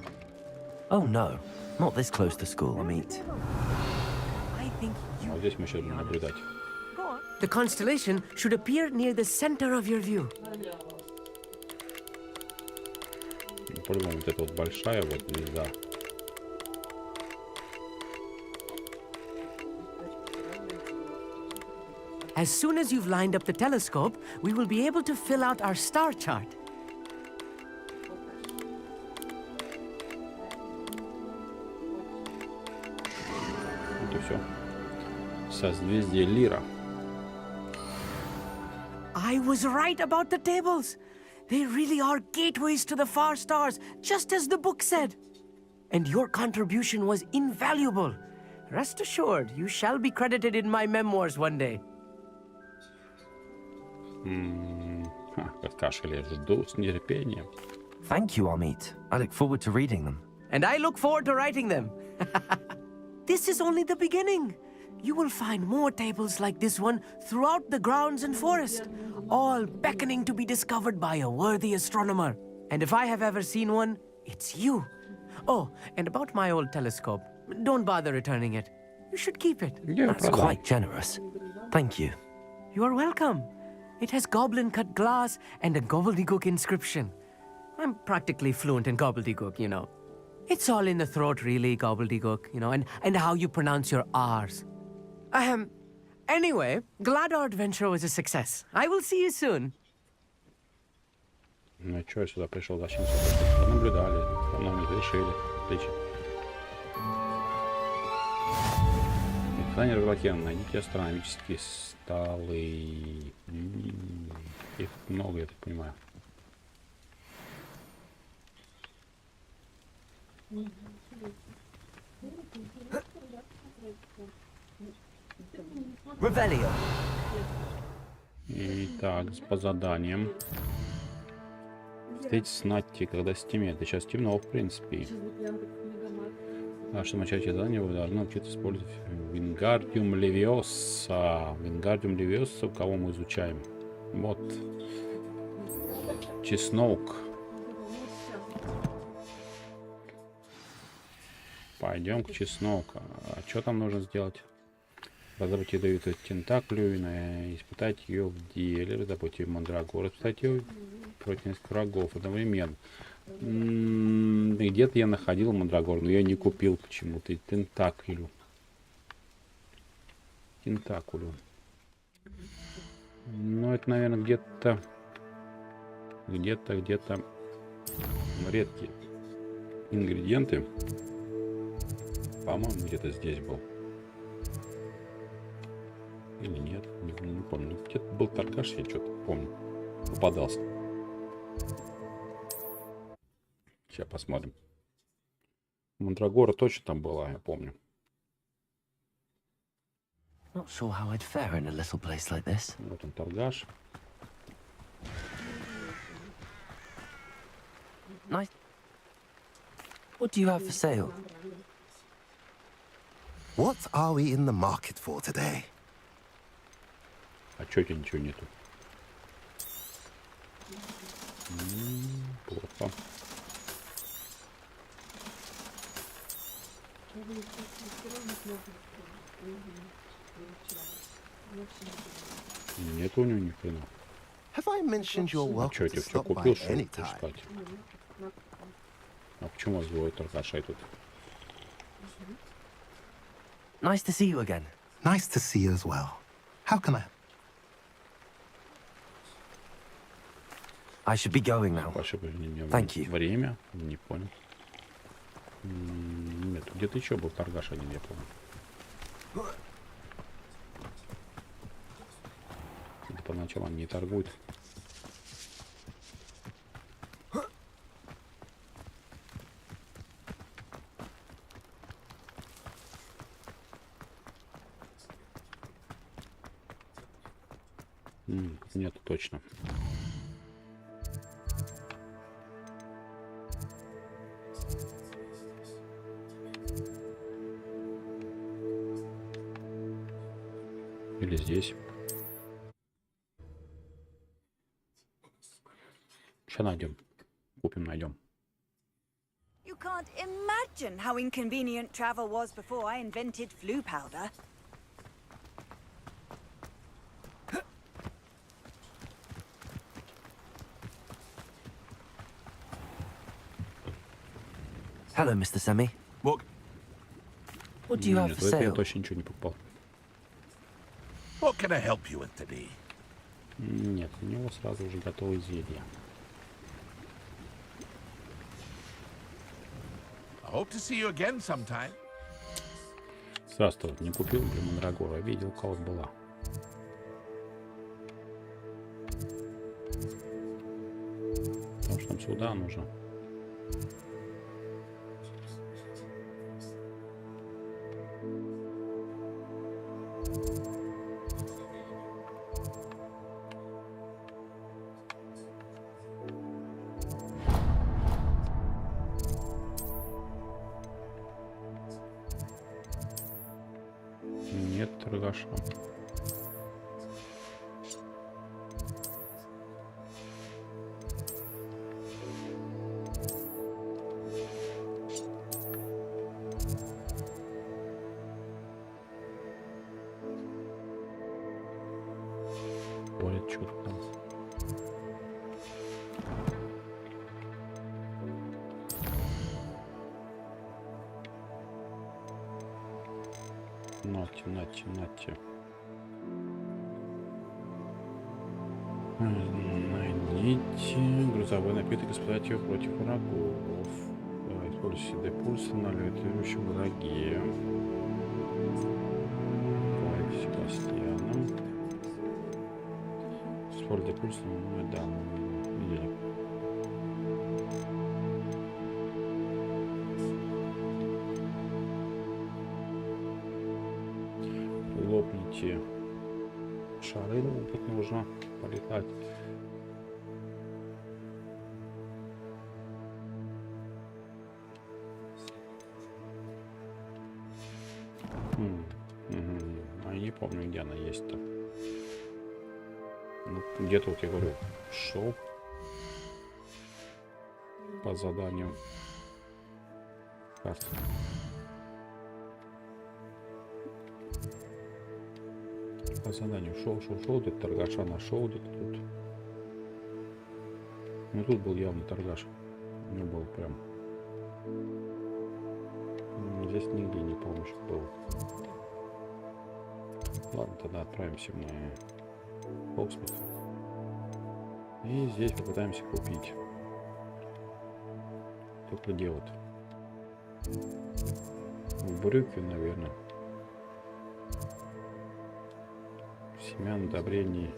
Oh no, not this close to school, Amit. I think you... Вот здесь мы сейчас будем наблюдать. The constellation should appear near the center of your view. По-любому вот эта вот большая вот звезда. As soon as you've lined up the telescope, we will be able to fill out our star chart. Вот и все. Созвездие Лира. I was right about the tables. They really are gateways to the far stars, just as the book said. And your contribution was invaluable. Rest assured, you shall be credited in my memoirs one day. Кашель, жду с нетерпением. Thank you, Amit. I look forward to reading them. And I look forward to writing them. This is only the beginning. You will find more tables like this one throughout the grounds and forest, all beckoning to be discovered by a worthy astronomer. And if I have ever seen one, it's you. Oh, and about my old telescope, don't bother returning it. You should keep it. That's quite generous. Thank you. You are welcome. It has goblin-cut glass and a gobbledygook inscription. I'm practically fluent in gobbledygook, you know. It's all in the throat, really, gobbledygook, you know, and how you pronounce your R's. Anyway, glad our adventure was a success. I will see you soon. Ну что, я сюда пришел, зачем сюда? Наблюдали, нам решили. Отлично. Название разблокировано. Найдите астрономические столы. Их много, я так понимаю. Revelio. Итак, по заданиям. Встретить с Натти, когда стемнеет. Сейчас темно, в принципе. А чтобы начать задание, вы должны научиться использовать Wingardium Leviosa. Wingardium Leviosa, кого мы изучаем. Вот. Чеснок. Пойдем к чесноку. А что там нужно сделать? Разработать ядовитую тентаклю, испытать ее в деле, разработать мандрагор, испытать ее против нескольких врагов одновременно. Где-то я находил мандрагор, но я не купил почему-то. Тентаклю. Ну, это, наверное, где-то редкие ингредиенты. По-моему, где-то здесь был. Или нет, не помню. Где-то был торгаш, я что-то помню. Попадался. Сейчас посмотрим. Мандрагора точно там была, я помню. Not sure how I'd fare in a little place like this. Вот он, торгаш. Nice. What do you have for sale? What are we in the market for today? А чё у тебя ничего нету? Плохо. Нет у него ни хрена. Have I mentioned you're А чё, welcome я to тебе всё stop by купил, что ли, anytime? искать? А почему у вас двое торгашей тут? Nice to see you again. Nice to see you as well. How can I? I should be going now. Ваше Thank you. время? Не понял. Нет, где-то еще был торгаш один, я помню. Это поначалу они не торгуют. Нет, точно. Или здесь. Сейчас найдем. Купим, найдем. You can't imagine how inconvenient travel was before I invented flu powder. Hello, Mr. Semi. What What do you have Нет, for это я sale? точно ничего не покупал. can I help you with today? Нет, у него сразу уже готовые зелья. I hope to see you again sometime. Сразу вот не купил для Мандрагора, а видел, у кого была. Потому что нам сюда нужно. Нет торгаша. Ой, что-то там. Нате. Найдите грузовой напиток, испытайте его против врагов. Используйте депульсы на левитирующем враге. Давайте Себастьяном. Используйте депульсы, да, видели. Лопните шары, тут нужно полетать. А я не помню, где она есть-то. Ну, где-то вот я говорю, шел по заданию карты. По заданию шел, где-то торгаша нашел, где-то тут. Ну тут был явно торгаш. У него был прям. Здесь нигде не помню, что было. Ладно, тогда отправимся на Хогвартс. И здесь попытаемся купить. Только где вот? В брюке, наверное. Семян удобрений.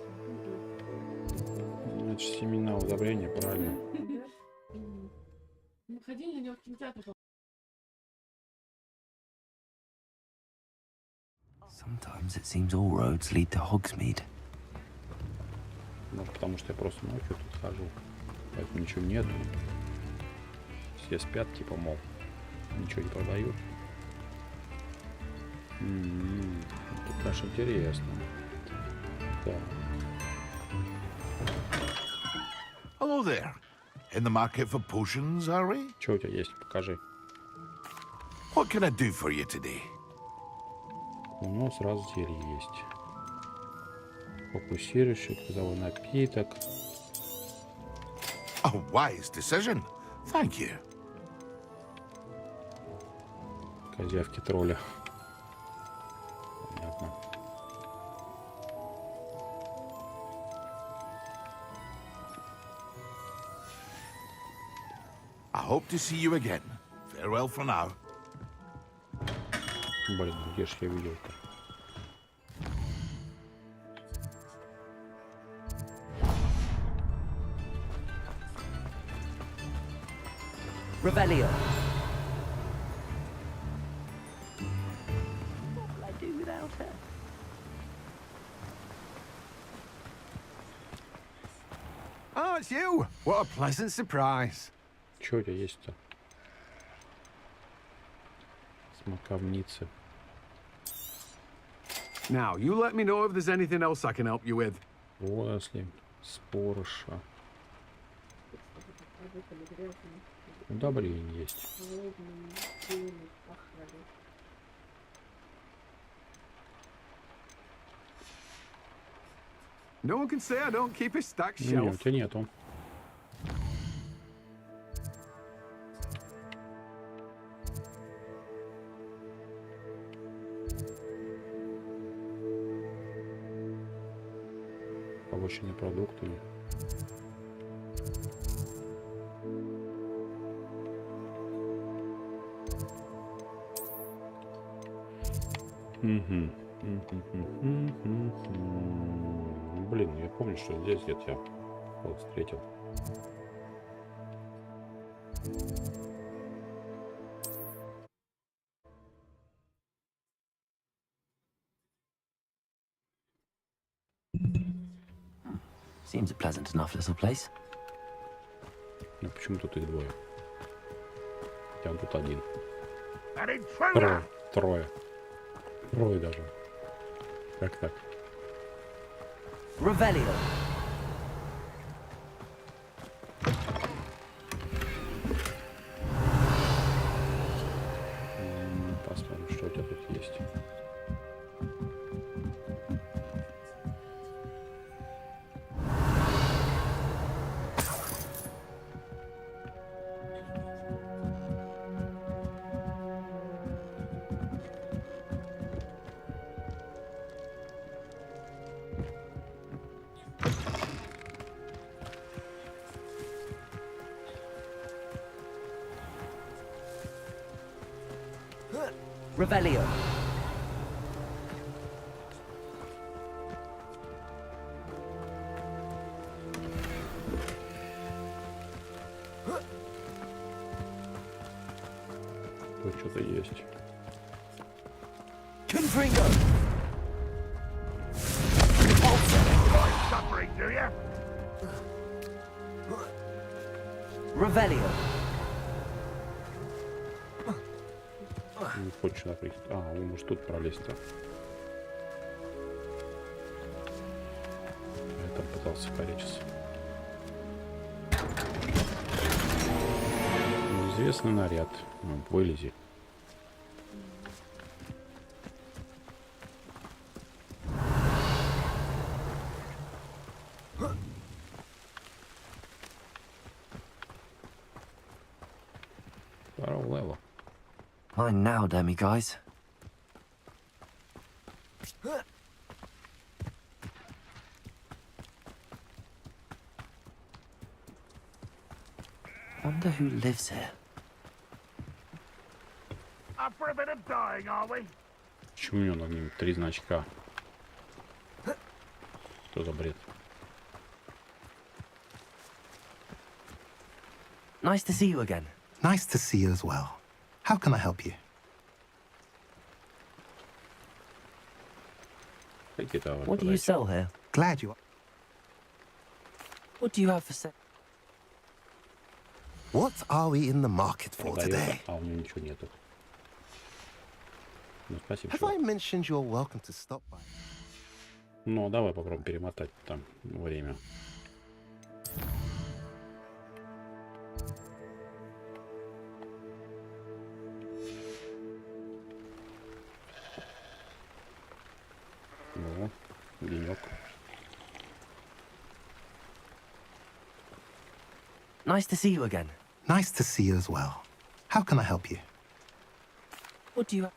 Это же семена удобрения, правильно? Sometimes it seems all roads lead to Hogsmeade. Может, потому что я просто ночью тут хожу. Поэтому ничего нету. Все спят, типа, мол. Ничего не продают. Тут, конечно, интересно. Так. Hello there. In the market for potions, are we? Что у тебя есть? Покажи. What can I do for you today? У него сразу зелье есть. Фокусирующий, газовой напиток. A wise decision. Thank you. Козявки тролля. Понятно. I hope to see you again. Farewell for now. Блин, где ж я видел-то? Revelio. Oh, it's you! What a pleasant surprise. Что у тебя есть-то? Смоковницы. Now, you let me know if there's anything else I can help you with. Водоросли, спорыша. Удобрение есть. No one can say I don't keep a stacked Не, у shelf. тебя нету. Побочными продуктами. Блин, я помню, что здесь где-то я вот встретил. Seems a pleasant enough little place. Ну почему тут их двое? Я тут один. Трое. Трое. Трое даже. Как так? Revelio. Посмотрим, что у тебя тут есть. Revelio. Тут что-то есть. Confringo. Suffering, do you? Revelio. Не хочешь напрягти. А, он может тут пролезть-то. Я там пытался коричиться. Неизвестный наряд. Ну, вылези. Здорово, Лева. Mine now, demi guys. Wonder who lives here. Up for a bit of dying, are we? Почему у него над ним 3 значка? Что за бред? Nice to see you again. Nice to see you as well. How can I help you? What do you sell here? Glad you are. What do you have for sale? What are we in the market for today? А у него ничего нету. Ну, спасибо. Have I mentioned you're welcome to stop by? Ну, давай попробуем перемотать там время. Ну, денек. Nice to see you again. Nice to see you as well. How can I help you? What do you have?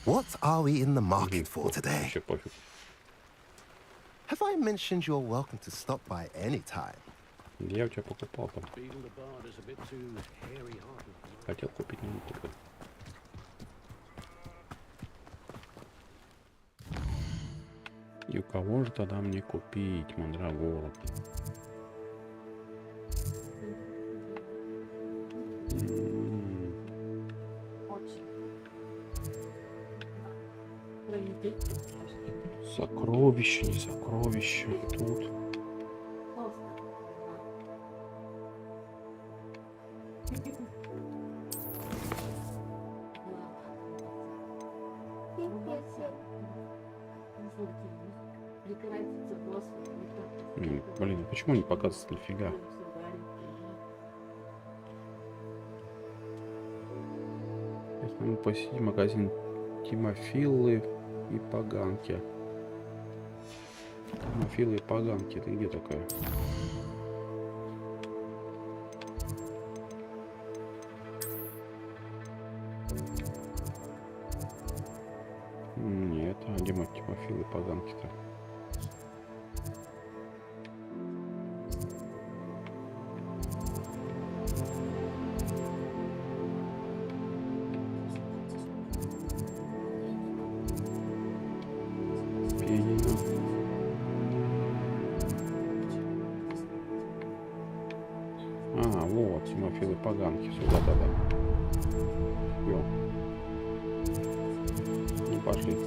What are we in the market for today? Have I mentioned you're welcome to stop by any time? Я у тебя покупал там. Хотел купить, но не купил. И у кого же тогда мне купить мандрагору? Сокровище, не сокровище. Тут. Блин, почему не показывается нифига? Если мы посетим магазин Тимофилы и Поганки. Тимофилы и Поганки, ты где такая? Нет, а где мы Тимофилы и Поганки-то? Тимофилы Поганки, сюда, да. Ё. Ну, пошли.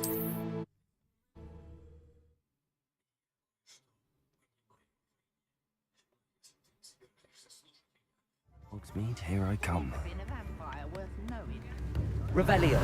Hogsmeade, here I come. Revelio.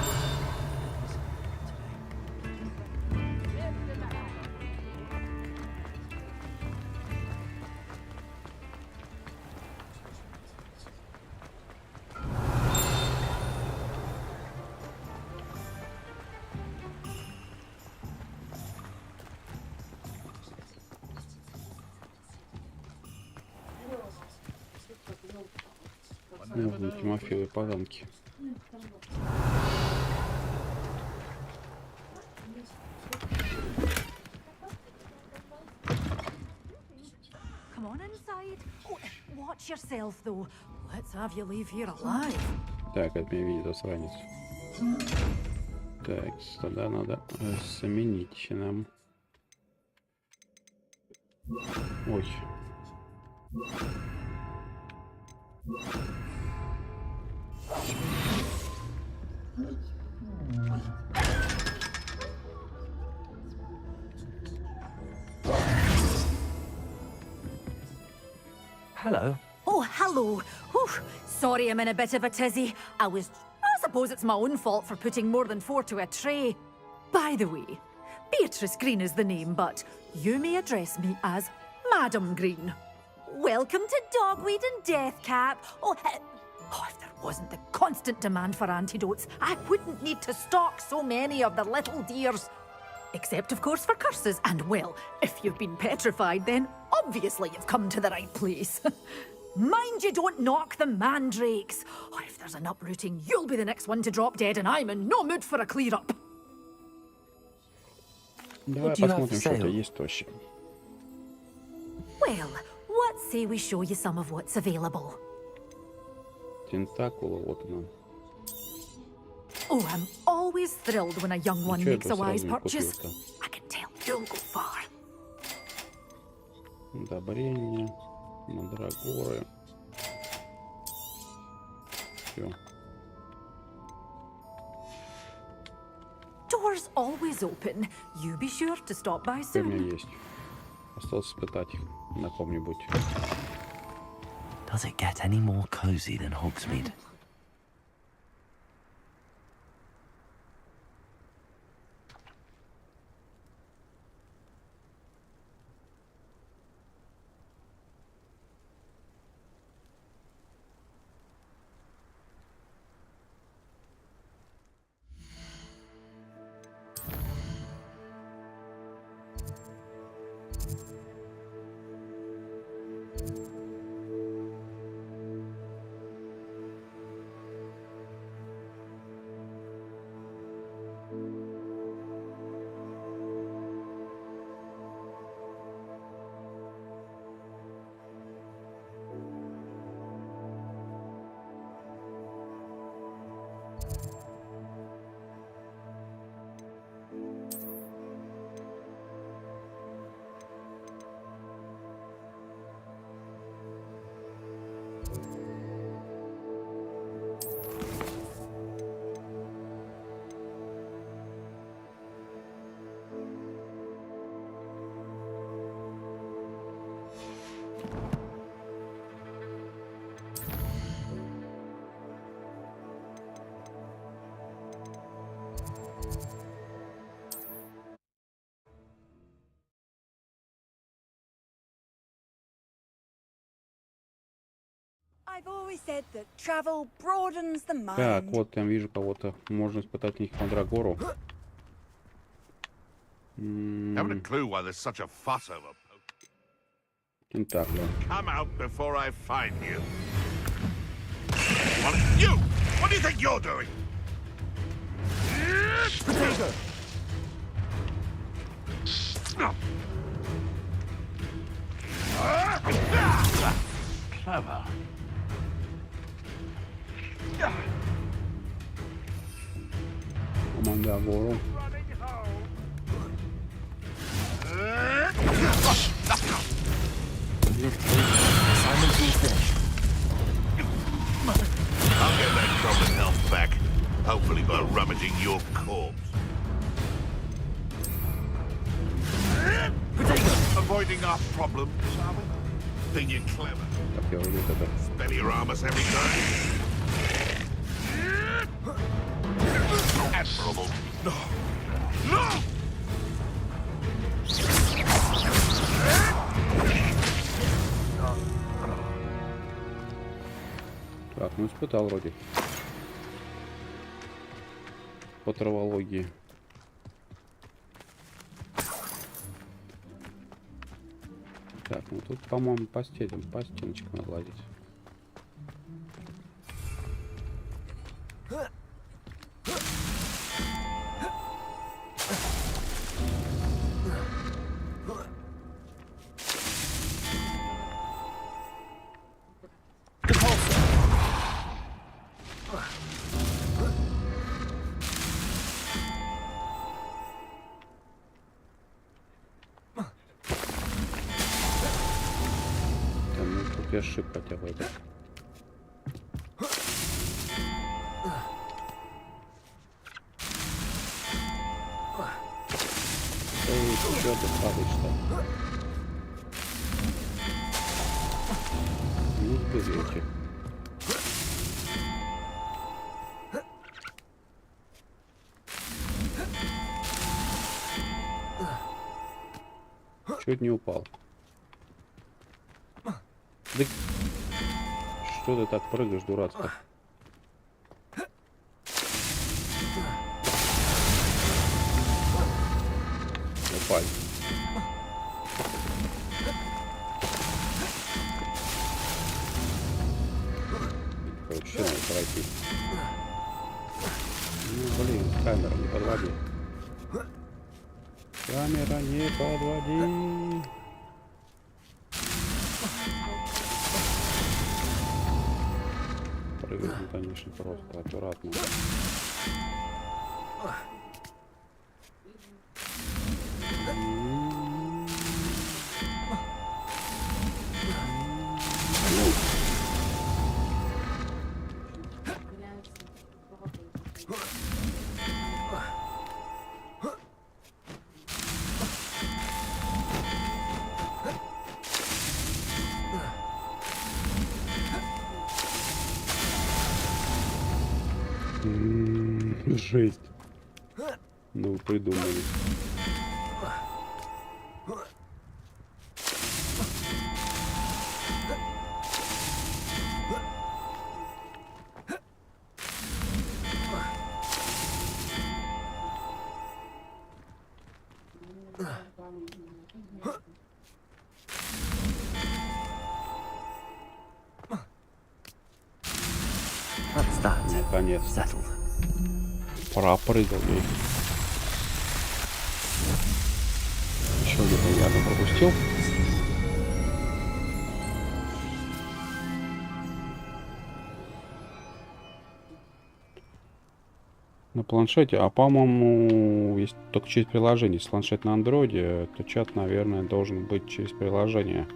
Тимофилы Поганки. Come on inside. Oh, watch yourself though. Let's have you leave here alive. Так, это меня видит засранец. Так, тогда надо заменить нам. Ой. Hello. Oh, hello. Whew. Sorry I'm in a bit of a tizzy. I suppose it's my own fault for putting more than 4 to a tray. By the way, Beatrice Green is the name, but you may address me as Madam Green. Welcome to Dogweed and Deathcap. If there wasn't the constant demand for antidotes, I wouldn't need to stock so many of the little dears. Except, of course, for curses. And, well, if you've been petrified, then obviously you've come to the right place. Mind you don't knock the mandrakes. If there's an uprooting, you'll be the next one to drop dead, and I'm in no mood for a clear-up. Давай посмотрим, что-то есть вообще. Well, what say we show you some of what's available? Тентакула, вот она. Oh, I'm always thrilled when a young one makes a wise purchase. I can tell you'll go far. Удобрения, мандрагоры. Все. door's always open. You be sure to stop by У меня soon. есть. Осталось испытать их на ком-нибудь. Does it get any more cozy than Hogsmeade? I've always said that travel broadens the mind. Так, вот там вижу кого-то. Можно испытать на них мандрагору. Haven't a clue why there's such a fuss over Тентакль. Come out before I find you. You! What do you think you're doing? Clever. Мандрагору. I'll get that goblin health back. Hopefully by rummaging your corpse. Avoiding our problems, are we? Think you're clever. Так, я вроде это. Spell your armors every time. Admirable. No! No! Так, ну испытал вроде. По травологии. Так, ну тут, по-моему, по стеночкам надо лазить. Я шип хотя бы это. Эй, что ты падаешь-то? Ну, сберите. Чуть не упал. Да... Что ты так прыгаешь, дурацко? Упали. Короче, надо пройти. Ну, блин, камера, не подводи. Камера, не подводи. Прыгать, конечно, просто аккуратно. Жесть. Ну, придумали. That's that. Наконец. Settled. Пропрыгал я. Еще где-то я пропустил. На планшете, а по-моему, есть только через приложение. Если планшет на андроиде, то чат, наверное, должен быть через приложение.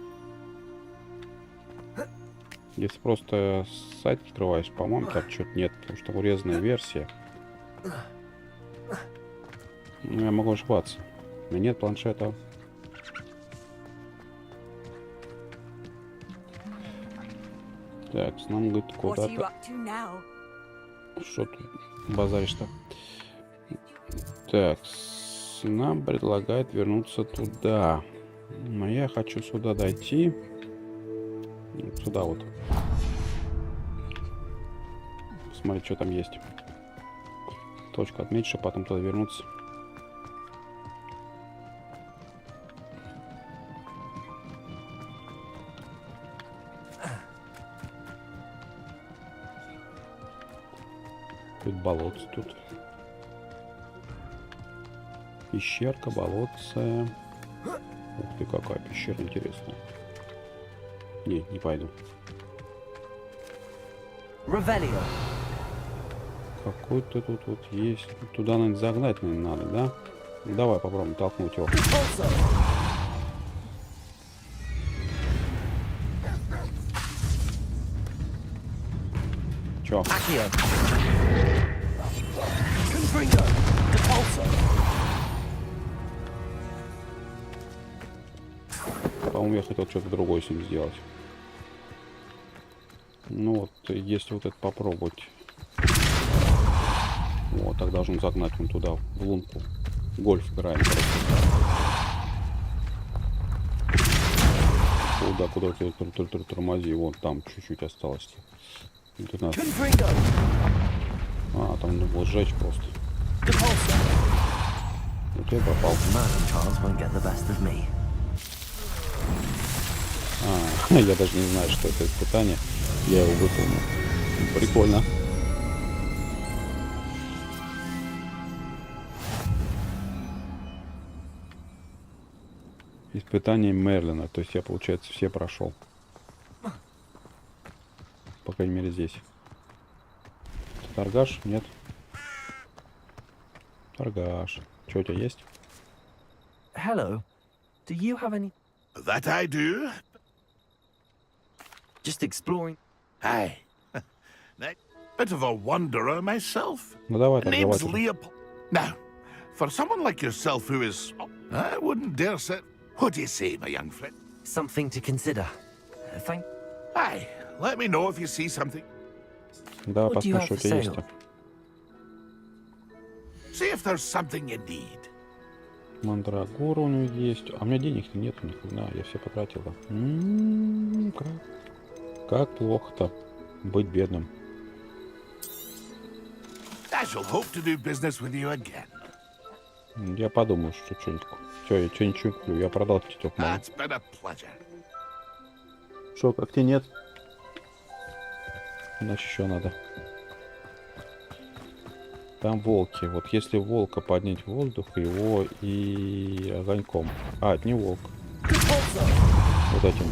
Если просто сайт открываешь, по-моему, там что-то нет, потому что урезанная версия. Ну, я могу ошибаться. У меня нет планшета. Так, нам говорит куда-то. Что ты базаришь-то? Так, нам предлагает вернуться туда. Но я хочу сюда дойти. Сюда вот. Смотри, что там есть. Точку отметить, чтобы потом туда вернуться. Тут болотце тут. Пещерка, болотце. Ух ты, какая пещера интересная. Не пойду. Revelio. Какой-то тут вот есть. Туда, наверное, загнать, наверное, надо, да? Давай попробуем толкнуть его. Чё? По-моему, я хотел что-то другое с ним сделать. Ну вот, если вот это попробовать. Вот, так должен загнать он туда, в лунку. Гольф играем. Куда ты тормози. Вон там чуть-чуть осталось. Тут надо... А, там надо было сжечь просто. Вот я попал. А, я даже не знаю, что это испытание. Я его выполнил. Прикольно. Испытание Мерлина. То есть я, получается, все прошел. По крайней мере, здесь. Торгаш? Нет. Торгаш. Что у тебя есть? Hello. Do you have any? That I do. Just exploring. Aye. Bit of a wanderer myself. Ну давай, Name's давай. Leopold. Now, for someone like yourself who is, I wouldn't dare say. What do you say, my young friend? Something to consider. Thank. Aye. Let me know if you see something. Давай посмотрим, что у тебя есть. See if there's something you need. Мандрагора у него есть. А у меня денег-то нет ни хрена. Я все потратил. Как плохо-то быть бедным. I shall hope to do business with you again. Я подумал, что что-нибудь. Все, я что-нибудь куплю. Я продал птичок. That's been a pleasure. Что, как тебе нет? Значит, еще надо. Там волки. Вот если волка поднять в воздух, его и огоньком. А, это не волк. Вот этим.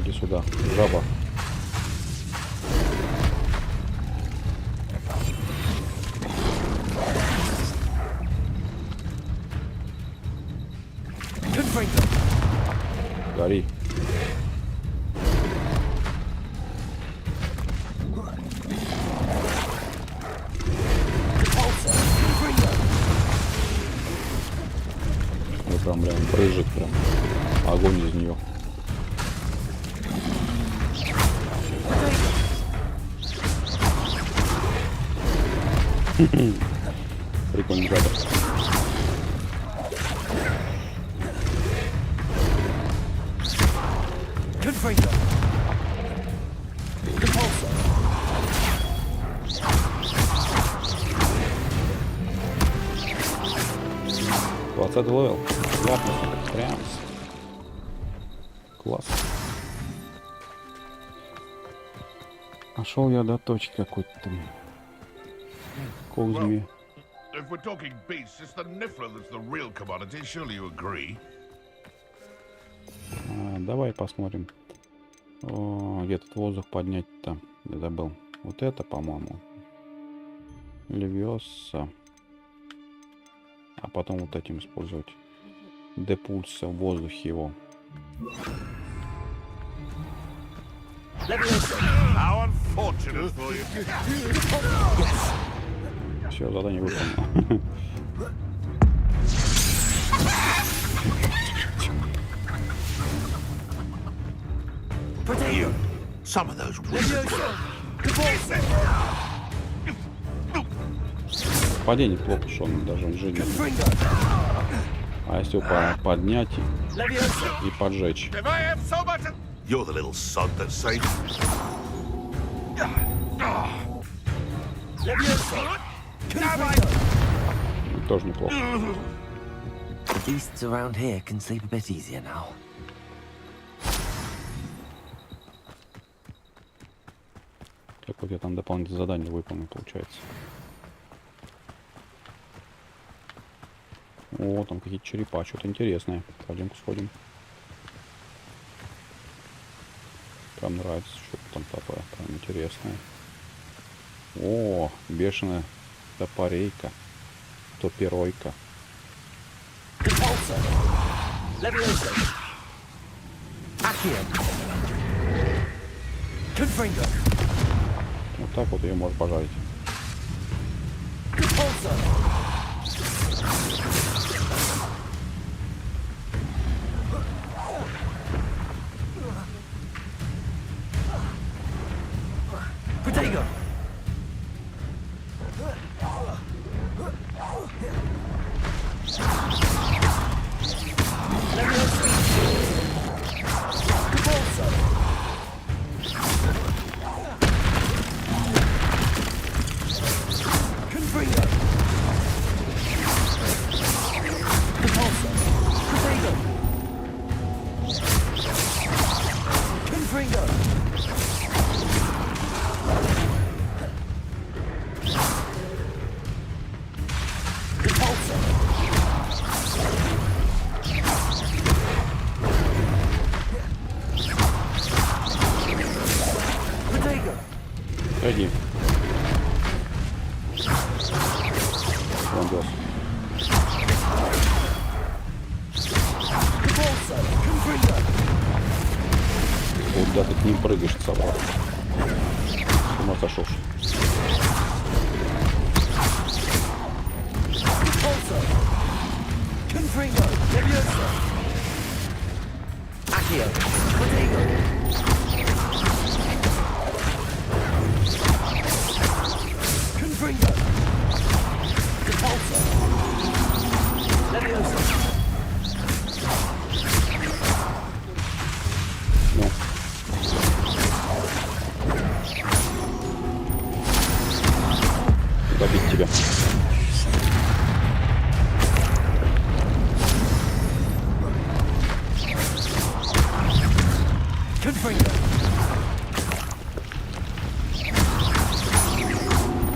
Иди сюда. Жаба. Гори. Ну прям, брызжет прям. Огонь из нее. Прикольный кадр. Confringo. Compulso. 20 левел. Прям. Класс. Нашел я до точки какой-то там. Козми. If we're talking beasts, it's the Niffler that's the real commodity. Surely you agree? Давай посмотрим. Где этот воздух поднять-то? Я забыл. Вот это, по-моему. Левиоса. А потом вот этим использовать. Депульса в воздухе его. Все, задание выполнено. Some of those Падение плохо, что он даже жизнь. А если его поднять и поджечь? You're the little sod that saved Тоже неплохо. The beasts around here can sleep a bit easier now. Как вот я там дополнительное задание выполнил, получается. О, там какие-то черепа, что-то интересное. Пойдем-ка сходим. Прям нравится, что там такое, прям интересное. О, бешеная топорейка. Топеройка. Вот так вот ее можно пожарить. Potato. Ходи. Вон куда ты к ним прыгаешь, собака? С ума сошел. Добить тебя.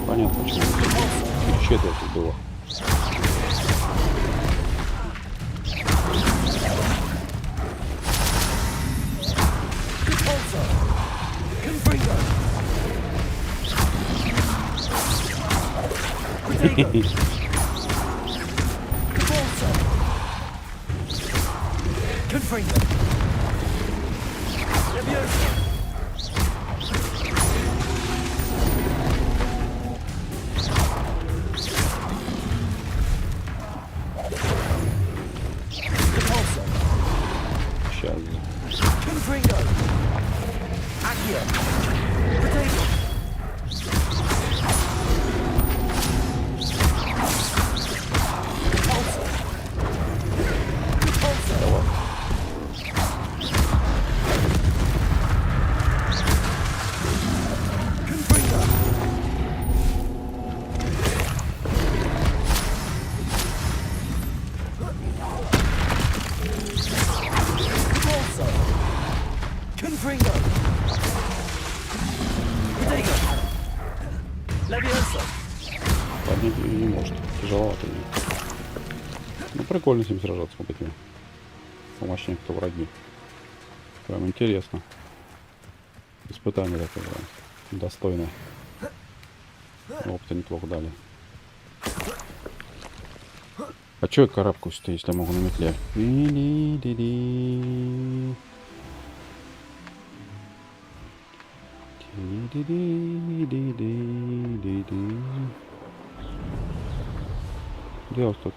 Понятно, почему. Их четверть было. поднять ее не может. Тяжеловато мне. Ну, прикольно с ним сражаться, вот этими. Помощнее, кто враги. Прям интересно. Испытание такое, да. Достойно. Опыта неплохо дали. А чё я карабкаюсь-то, если я могу на метле? Где у нас тут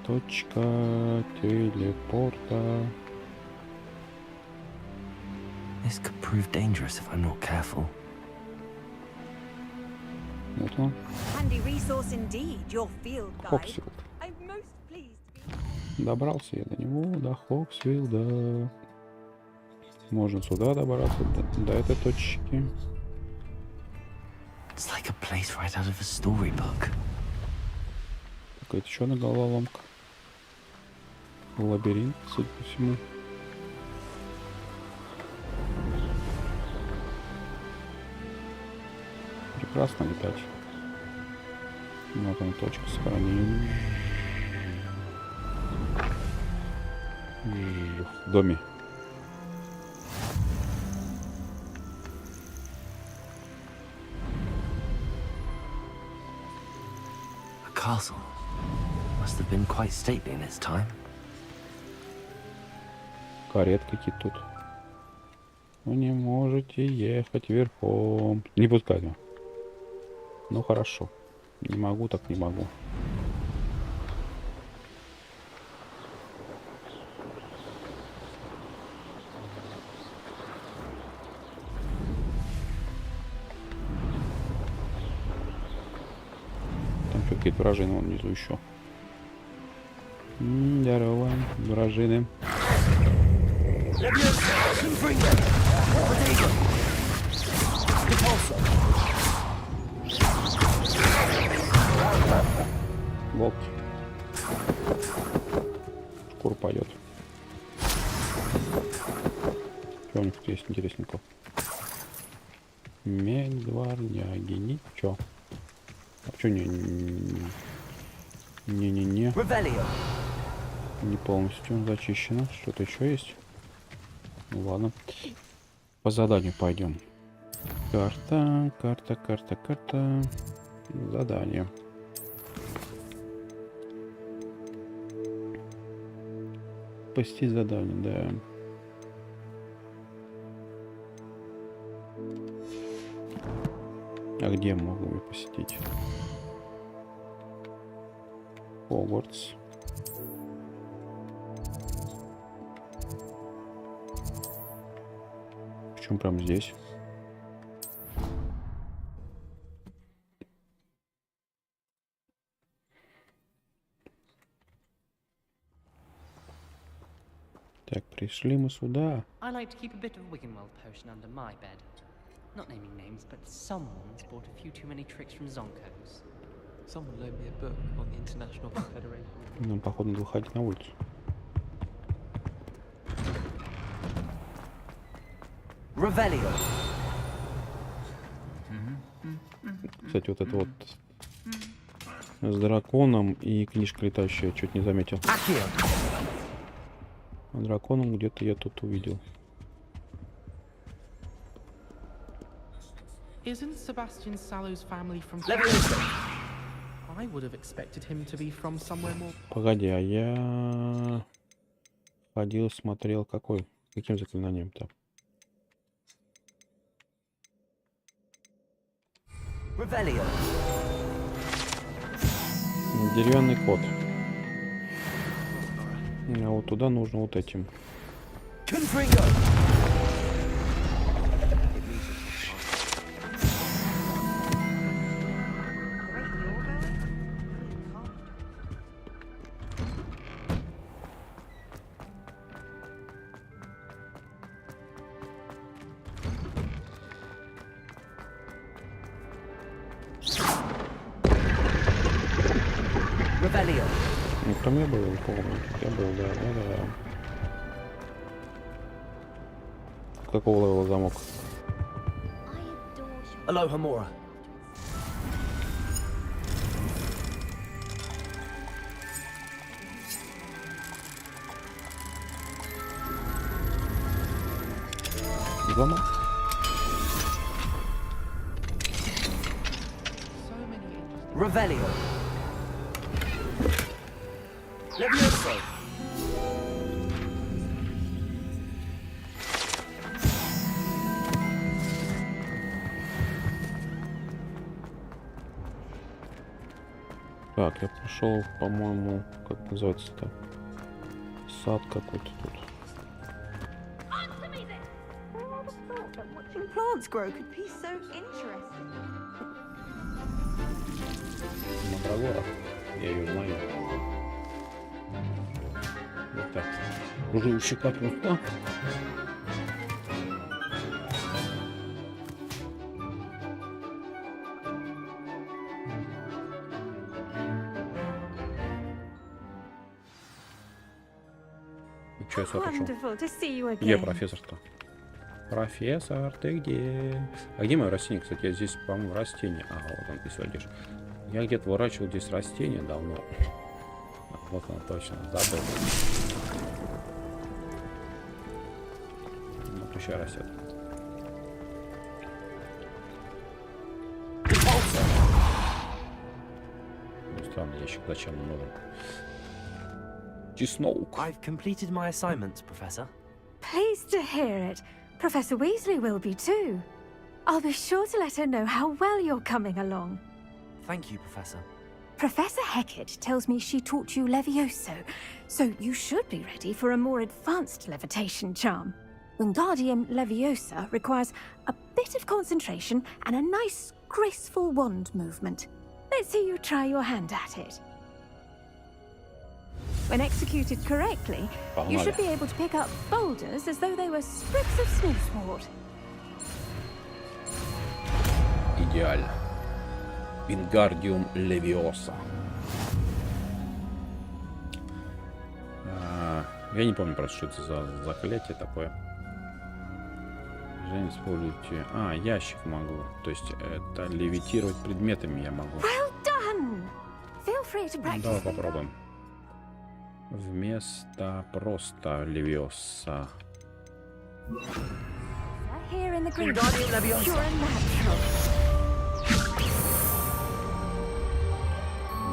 точка телепорта? This could prove dangerous if I'm not careful. Вот он. Handy resource indeed, your field guide. Хоксфилд. I'm most pleased to be... Добрался я до него, до Хоксфилда. Можно сюда добраться, до этой точки. It's like a place right out of a storybook. Какая-то еще одна головоломка. Лабиринт, судя по всему. Прекрасно летать. Вот она, точка сохранения. В доме. A castle must have been quite stately in its time. Карет какие-то тут. Вы не можете ехать верхом. Не пускай меня. Ну хорошо. Не могу, так не могу. Там что, какие-то вражины вон внизу еще. Здорово, вражины. Волки. Шкура пойдет. Что у них тут есть интересненького? Медь, дворняги, ничего. А что не полностью зачищено. Что-то еще есть? Ну ладно. По заданию пойдем. Карта. Задание. Посетить задание, да. А где могу я посетить? Хогвартс. Почему прям здесь? Так, пришли мы сюда. I like to keep a bit of Wiggenweld potion under my bed. Not naming names, but someone's bought a few too many tricks from Zonkos. Someone loaned me a book on the International Confederation. Нам, походу, надо выходить на улицу. Revelio. Кстати, вот это вот с драконом и книжка летающая, чуть не заметил. А драконом где-то я тут увидел. Isn't Sebastian Sallow's family from... I would have expected him to be from somewhere more... Погоди, а я ходил, смотрел, каким заклинанием-то? Деревянный кот. А вот туда нужно вот этим. Ну, там я был, помню. Я был, да. Какого левела замок? Aloha Mora. взломал? Revelio. Levioso. Так, я прошел, по-моему, как называется-то? Сад какой-то тут. Watching plants grow could be so interesting. Мандрагора. Я ее знаю. Вот так. Круживущая капуста. Че я сюда Где профессор-то? Профессор, ты где? А где мое растение, кстати? Я здесь, по-моему, растение. А, вот он, ты сидишь. Я где-то выращивал здесь растение давно. Вот оно точно, забыл. Вот еще растет. Ну, странный ящик, зачем он нужен? I've completed my assignments, Professor. Pleased to hear it. Professor Weasley will be too. I'll be sure to let her know how well you're coming along. Thank you, Professor. Professor Hecat tells me she taught you Levioso, so you should be ready for a more advanced levitation charm. Wingardium Leviosa requires a bit of concentration and a nice, graceful wand movement. Let's see you try your hand at it. When executed correctly, you should be able to pick up boulders as though they were sprigs of smoothsword. Идеально. Wingardium Leviosa. Я не помню просто, что это за заклятие такое. Женя, используйте... А, ящик могу. То есть это левитировать предметами я могу. Well done. Feel free to practice. Давай попробуем. Вместо просто Левиоса. Here in the green you're a natural.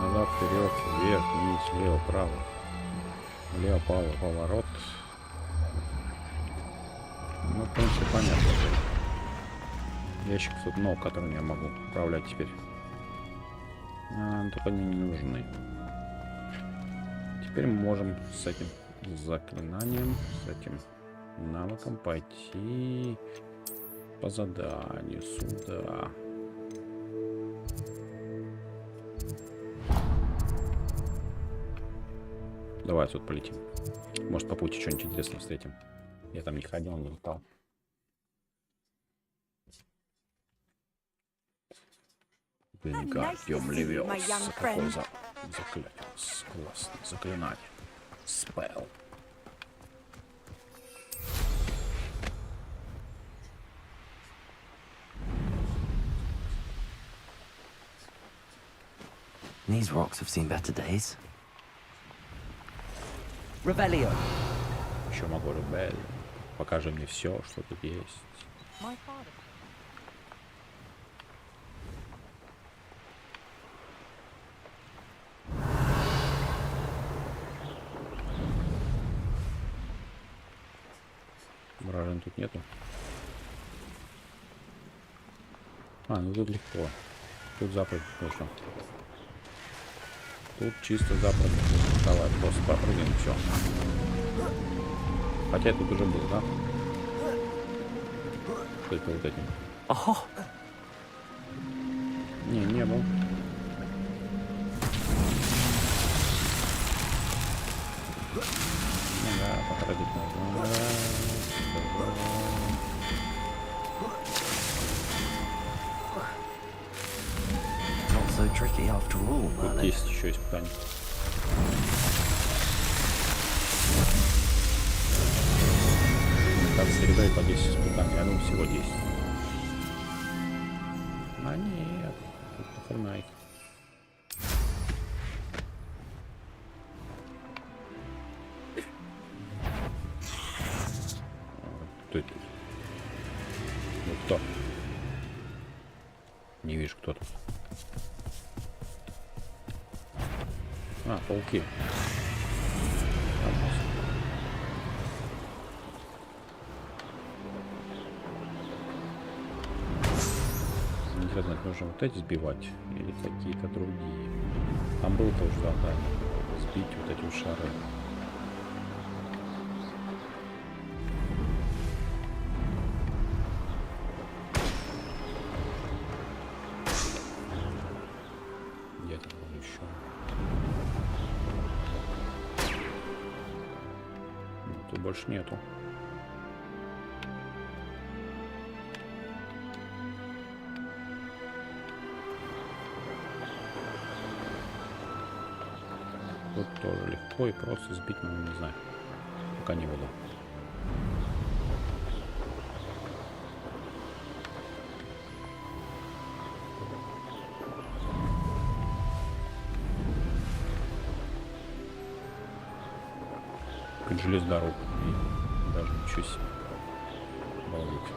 Назад, вперед, вверх, вниз, влево, право. Влево, право, поворот. Ну, в принципе, понятно. Ящик тут много, которым я могу управлять теперь. Только они не нужны. Теперь мы можем с этим заклинанием, с этим навыком пойти по заданию сюда. Давай отсюда полетим. Может, по пути что-нибудь интересное встретим. Я там не ходил, не летал. Wingardium Leviosa. Какое заклятие. Классное заклинание. Спел. These rocks have seen better days. Revelio. Еще могу Revelio. Покажи мне все, что тут есть. Вражин тут нету. А, ну тут легко. Тут запрыг точно. Тут чисто запрыг. Давай, просто попрыгнем, все. Хотя я тут уже был, да? Что это вот этим? Ага. Не был. Ну да, попрыгать можно. Not so tricky after all, Тут есть еще испытания. Как серебряй по 10 испытаний, а ну всего 10. А нет, тут нахрена их. Кто это? А, пауки. Интересно, это нужно вот эти сбивать или какие-то другие. Там было тоже задание. Сбить вот эти вот шары. Где-то там еще. Тут больше нету. Тут тоже легко и просто сбить, ну, не знаю. Пока не буду. Как железная дорога. И даже ничего себе. Обалдеть.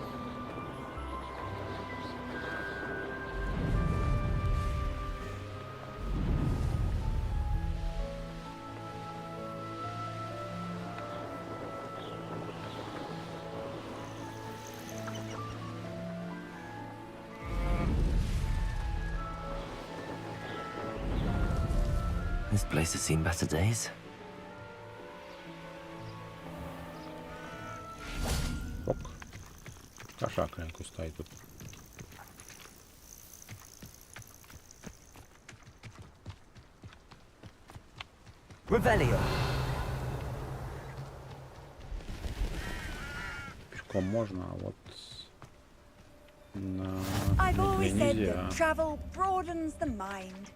This place has seen better days. Ок. Кошак рынку стоит тут. Revelio. Пешком можно, а вот на I've always said нельзя. that travel broadens the mind.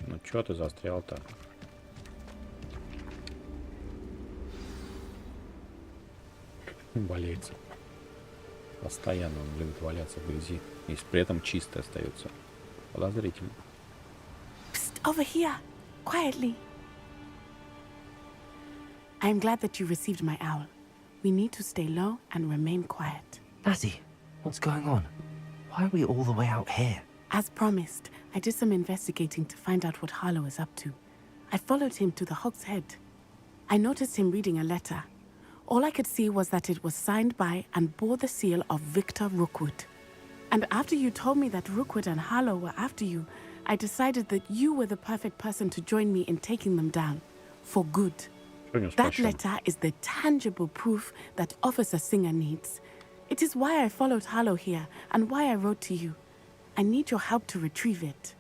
Ну чё ты застрял-то? Валяется. Постоянно он любит валяться в грязи. И при этом чисто остается. Подозрительно. Psst, over here, quietly. I'm glad that you received my owl. We need to stay low and remain quiet. Nazzy, what's going on? Why are we all the way out here? As promised, I did some investigating to find out what Harlow is up to. I followed him to the Hog's Head. I noticed him reading a letter. All I could see was that it was signed by and bore the seal of Victor Rookwood. And after you told me that Rookwood and Harlow were after you, I decided that you were the perfect person to join me in taking them down. For good. That letter is the tangible proof that Officer Singer needs. It is why I followed Harlow here and why I wrote to you. I need your help to retrieve it.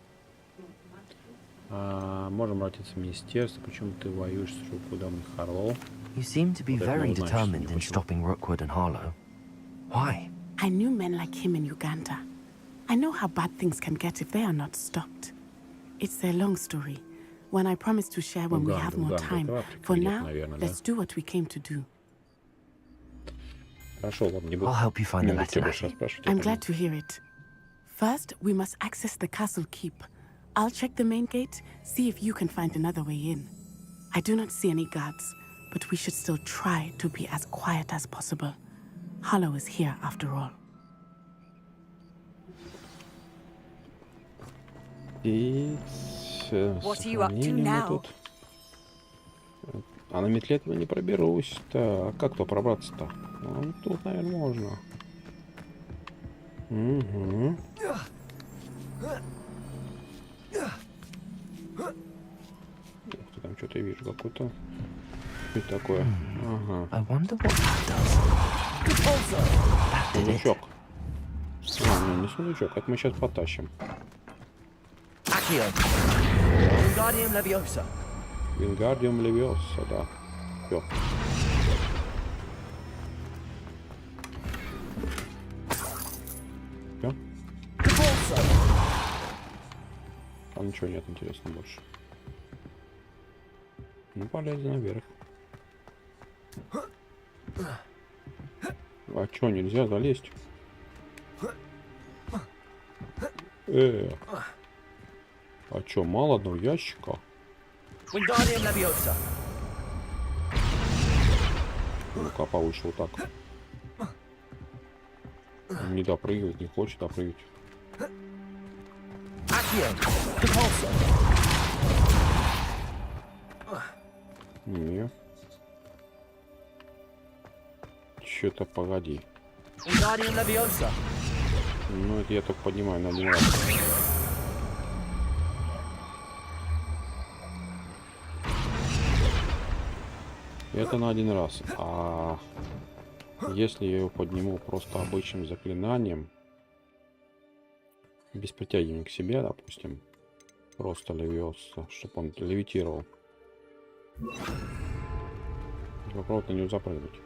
Можем обратиться в министерство. Почему ты воюешь с Rookwood'ом и Harlow? You seem to be very determined in stopping Rookwood and Harlow. Why? I knew men like him in Uganda. I know how bad things can get if they are not stopped. It's a long story. When I promise to share when we have more time. For now, let's do what we came to do. I'll help you find the letter. I'm glad to hear it. First, we must access the castle keep. I'll check the main gate, see if you can find another way in. I do not see any guards, but we should still try to be as quiet as possible. Harlow is here after all. What are you up to now? А на метле этого не проберусь. Так, а как то пробраться-то? Ну, тут, наверное, можно. Угу. Ух ты, там что-то вижу, какой-то. Что это такое? Ага. Сундучок. А, не сундучок, это мы сейчас потащим. Wingardium Leviosa. Wingardium Leviosa, да. Всё. Всё? Там ничего нет интересного больше. Ну, полезем наверх. А чё, нельзя залезть? А чё, мало одного ящика? Ну-ка, повыше вот так. Не допрыгивать, не хочет допрыгивать. Не. Что-то погоди. Ну, это я только поднимаю на один раз. Это на один раз. А если я его подниму просто обычным заклинанием, без притягивания к себе, допустим, просто левиоса, чтобы он левитировал. Попробуй на него запрыгнуть.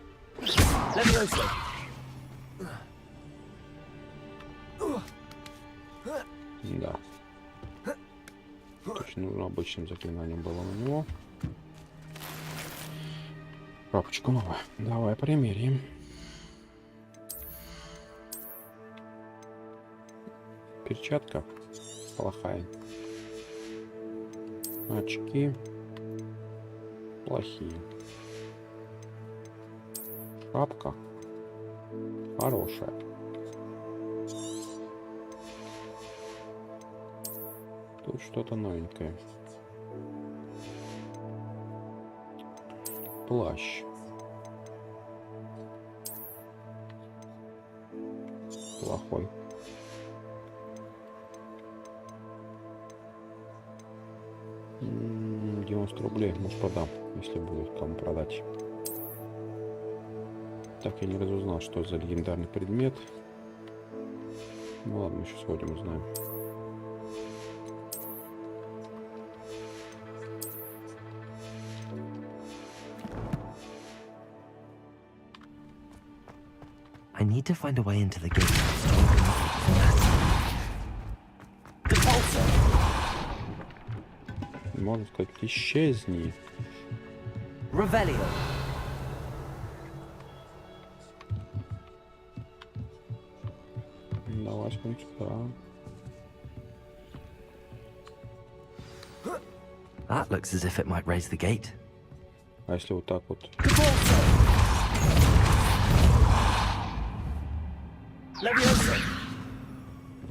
Да. Точно нужно обычным заклинанием было на него. Папочку новую. Давай примерим. Перчатка плохая. Очки плохие. Шапка хорошая. Тут что-то новенькое. Плащ. Плохой. — 90 рублей, может, продам, если будет кому продать. Так, я не разузнал, что за легендарный предмет. Ну ладно, мы еще сходим, узнаем. I need to find a way into the gate. Можно сказать, исчезни. Revelio. Давай сколько сюда. That looks as if it might raise the gate. А если вот так вот?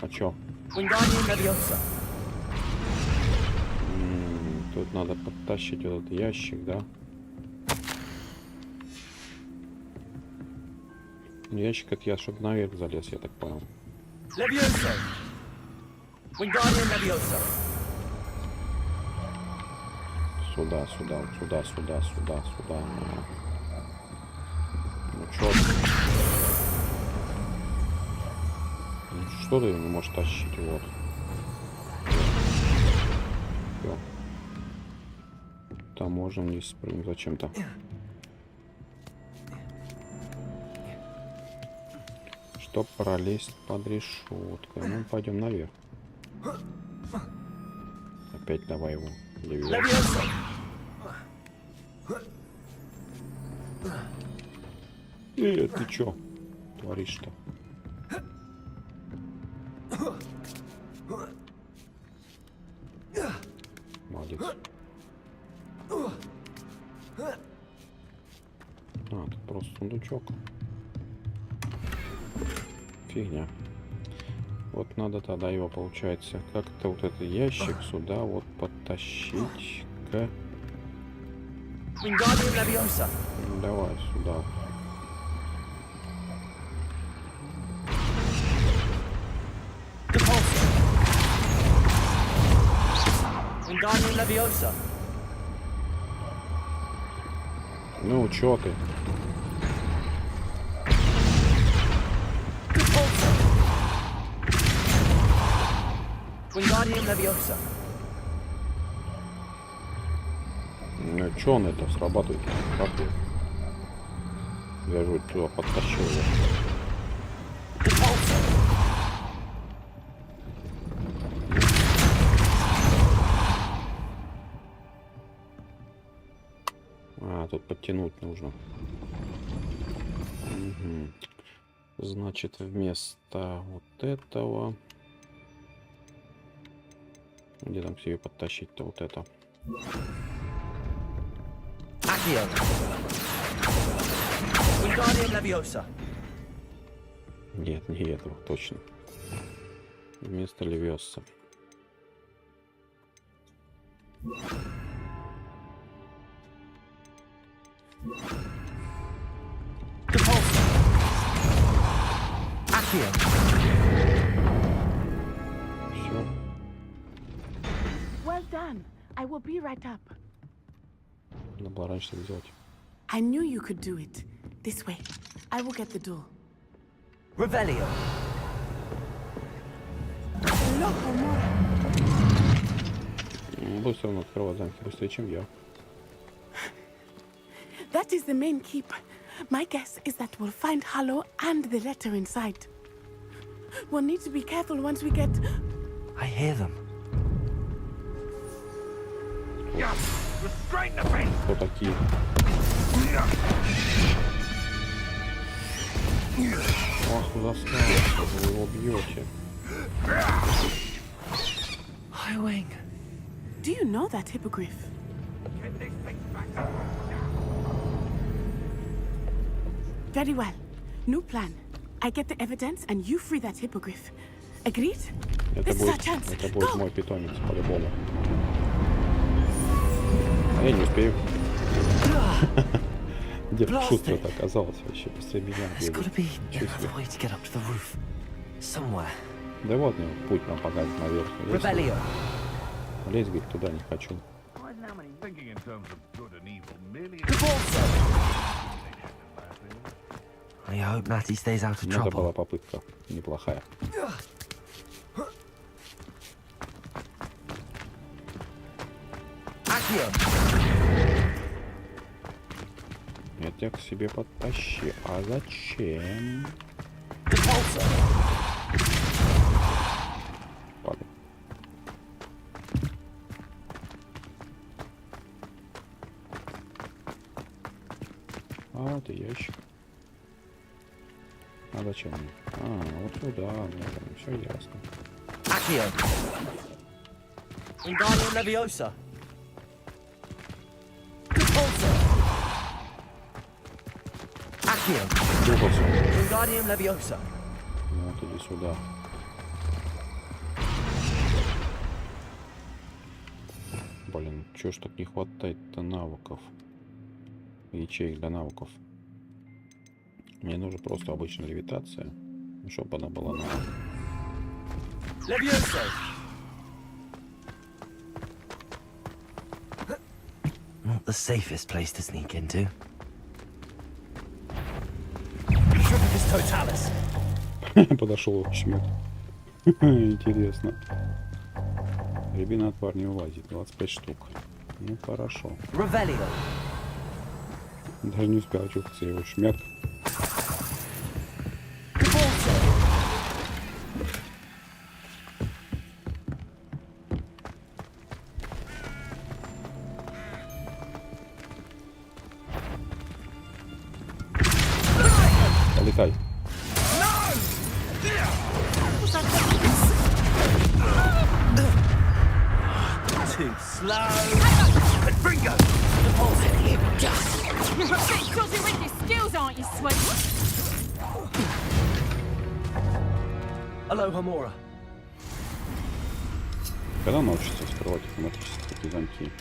А чё? Тут надо подтащить вот этот ящик, да? Ящик это я, чтобы наверх залез, я так понял. Сюда, сюда, сюда, сюда, сюда, сюда. Ну чё? Что ты не можешь тащить? Вот. Всё. Там можно вниз спрыгнуть зачем-то. Чтоб пролезть под решеткой. Ну, пойдем наверх. Опять давай его. Ты чё творишь-то? Молодец. Тут просто сундучок. Фигня. Вот надо тогда его, получается, как-то вот этот ящик сюда вот подтащить к... Давай сюда. Ну, чё ты? Ну, чё он это срабатывает? Как ты? Я же вот туда подтащил его. Тут подтянуть нужно. Угу. Значит, вместо вот этого... Где там себе подтащить-то вот это? Нет, не этого, точно. Вместо левиоса. Well done. I will be right up. Надо было раньше так сделать. I knew you could do it. This way. I will get the door. Revelio. Буду все равно открывать замки быстрее, чем я. That is the main keep. My guess is that we'll find Hollow and the letter inside. We'll need to be careful once we get... I hear them. Кто такие? Ах, вы застряли, вы его бьете. Highwing. Do you know that hippogriff? Very well. New plan. I get the evidence and you free that hippogriff. Agreed? This is our chance. Это будет мой питомец, по-любому. А я не успею. Девка шустрая оказалась вообще, быстрее меня. Да вот, путь нам показывает наверх. Лезь, говорит, туда не хочу. I hope Natty stays out of Это trouble. была попытка неплохая. Я тебя к себе подтащи. А зачем? Падай. А, ты ящик. А зачем мне? А, вот туда, все ясно. Accio. Wingardium Leviosa. Accio. Wingardium Leviosa. Вот иди сюда. Блин, чё ж так не хватает-то навыков? Ячеек для навыков. Мне нужна просто обычная левитация, чтобы она была на... Leviosa. Not the safest place to sneak into. Подошел шмет. Интересно. Рябина отвар не улазит. 25 штук. Ну хорошо. Revelio. Даже не успел очухаться его шмет. Полетай. Too slow. Bingo! Because you're with your skills, aren't you, sweet? Hello, Hamora. Когда научится скрывать автоматически такие замки?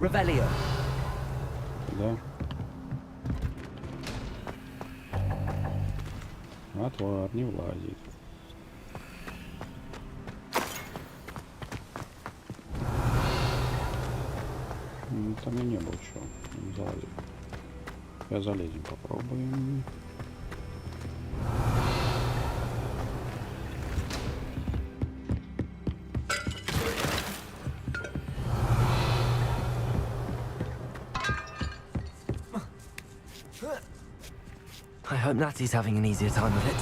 Revelio. Да. Отвар не влазит. Там и не было чего. Не залазил. Я залезем, попробуем. I hope Natty's having an easier time with it.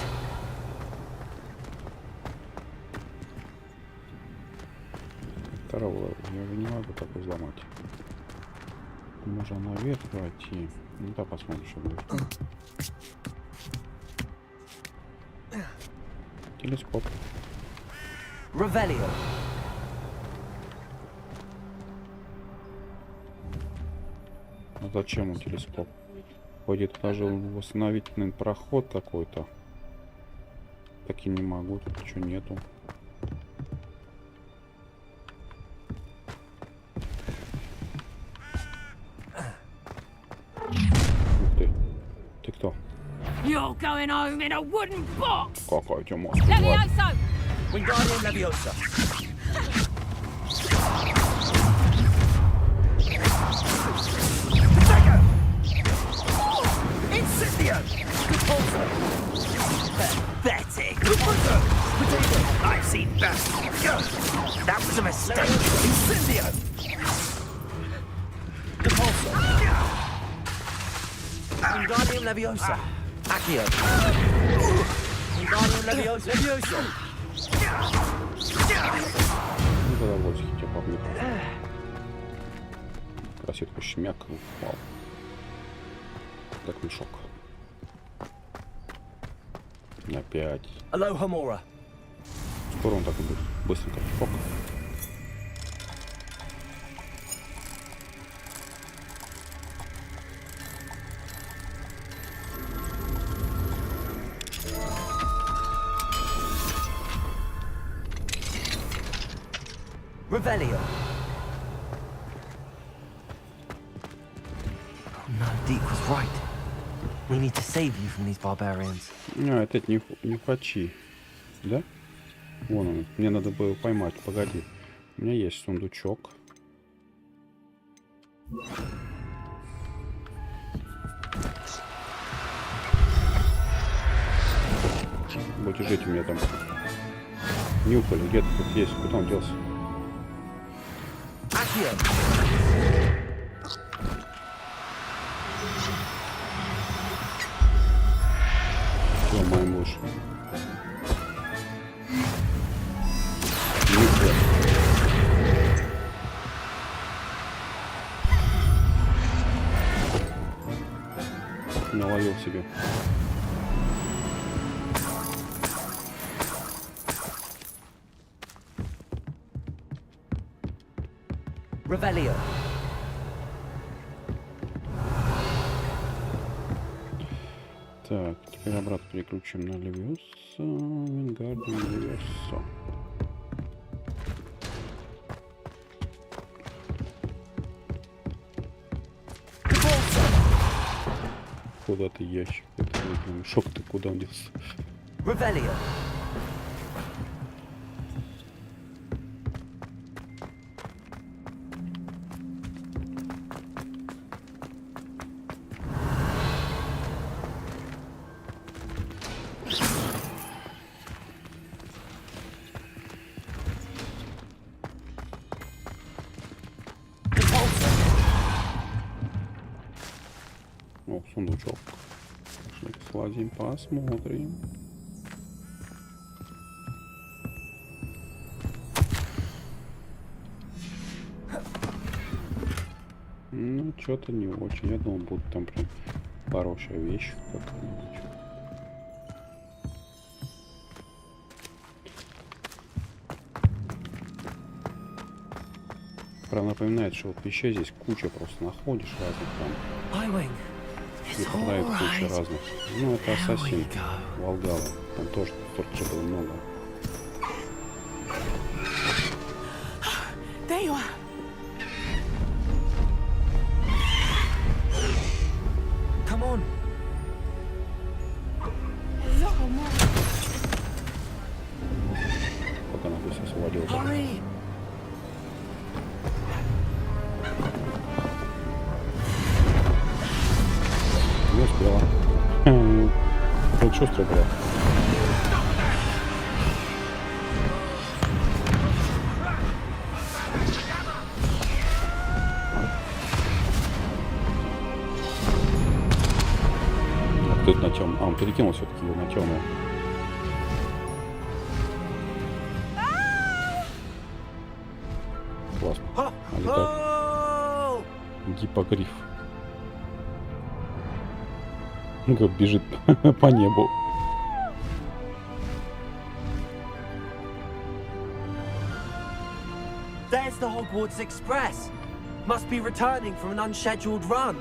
Второго я не могу так взломать. Можно наверх пройти. Ну да, посмотрим, что будет. Телескоп. Revelio. Зачем он телескоп? Пойдет даже восстановительный проход какой-то. Так и не могу, тут ничего нету. Ух ты. Ты кто? You're going home in a wooden box. Какая у тебя маска? Levioso! Wingardium Leviosa. Incendio! Pathetic. I've seen that. That was a mistake. Incendio! Wingardium Leviosa. Accio. Wingardium Leviosa. Leviosa. Ну, тогда вот тебя побью. Красивый шмяк упал. Как мешок. Опять. Aloha Mora. Скоро он так и будет. Быстренько. Фок. Revelio. No, Deke was right. We need to save you from these barbarians. А, это не хочи. Да? Вон он. Мне надо было поймать. Погоди. У меня есть сундучок. Будете жить у меня там. Нюхали. Где-то тут есть. Куда он делся? Что, мой муж? Наловил себе. Revelio. Так, теперь обратно переключим на Левиоса. Wingardium Leviosa. Куда ты ящик? Это мешок, ты куда он делся? Revelio. О, сундучок. Пошли сладим, посмотрим. Ну, что-то не очень. Я думал, будет там прям хорошая вещь какая-нибудь. Правда, напоминает, что вот вещей здесь куча просто находишь разных там. И попадает куча разных. Ну, это ассасин. Волгала. Там тоже столько было много. There you are. Come on. Как она быстро освободила. Hurry. Не успела. Тут шустрый был. А кто это на темную? А, он перекинул все-таки на темную. Классно. А летает. Гиппогриф. Как бежит по небу. There's the Hogwarts Express. Must be returning from an unscheduled run.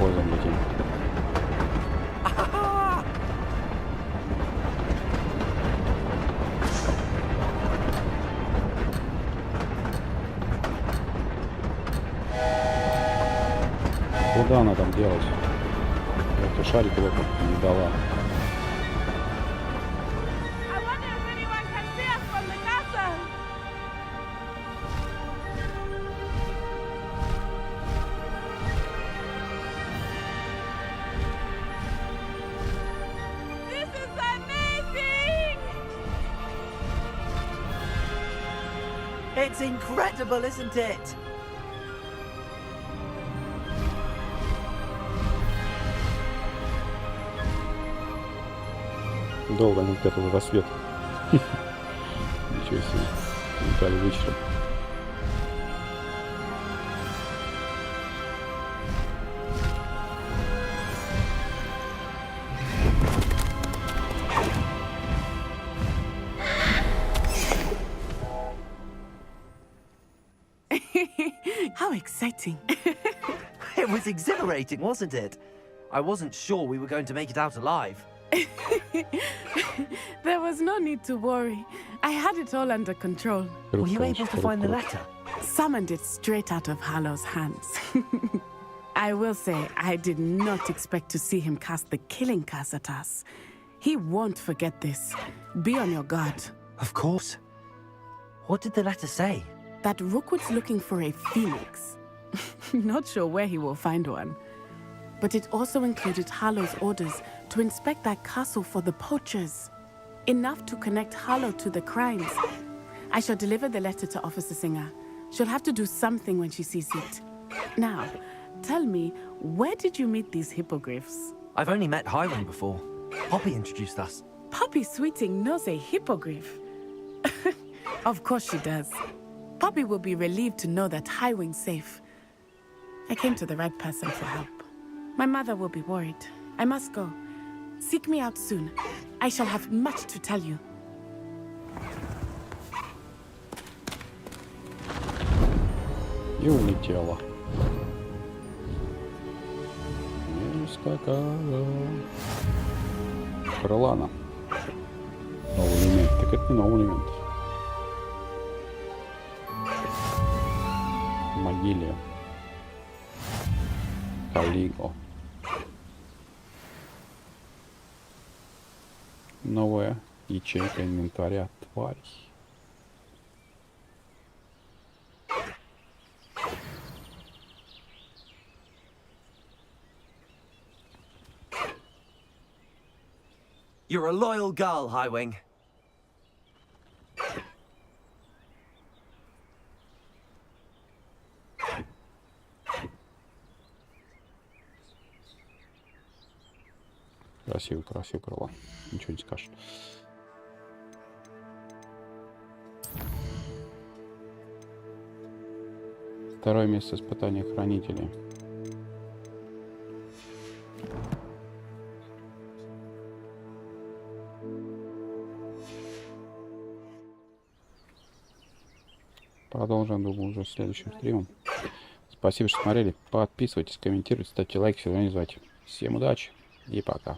поездом летим. Куда она там делась? Это шарик его не дала. It's incredible, isn't it? Долго они готовы в рассвет. Ничего себе. Летали вечером. How exciting. It was exhilarating, wasn't it? I wasn't sure we were going to make it out alive. There was no need to worry. I had it all under control. Were you able to find the letter? Summoned it straight out of Hallow's hands. I will say, I did not expect to see him cast the killing curse at us. He won't forget this. Be on your guard. Of course. What did the letter say? That Rookwood's looking for a phoenix. Not sure where he will find one. But it also included Hallow's orders to inspect that castle for the poachers. Enough to connect Hallow to the crimes. I shall deliver the letter to Officer Singer. She'll have to do something when she sees it. Now, tell me, where did you meet these hippogriffs? I've only met Highwing before. Poppy introduced us. Poppy Sweeting knows a hippogriff. Of course she does. Poppy will be relieved to know that Highwing's safe. I came to the right person for help. My mother will be worried. I must go. Seek me out soon. I shall have much to tell you. И улетела. И скакала. Крылана. Новый элемент. Так это не новый элемент. Могилия. Калиго. Новая ячейка инвентаря тварей. You're a loyal girl, Highwing. Красивый, красивый крыла. Ничего не скажешь. Второе место испытания хранителей. Продолжим, думаю, уже следующим стримом. Спасибо, что смотрели. Подписывайтесь, комментируйте, ставьте лайки, если не звать. Всем удачи и пока.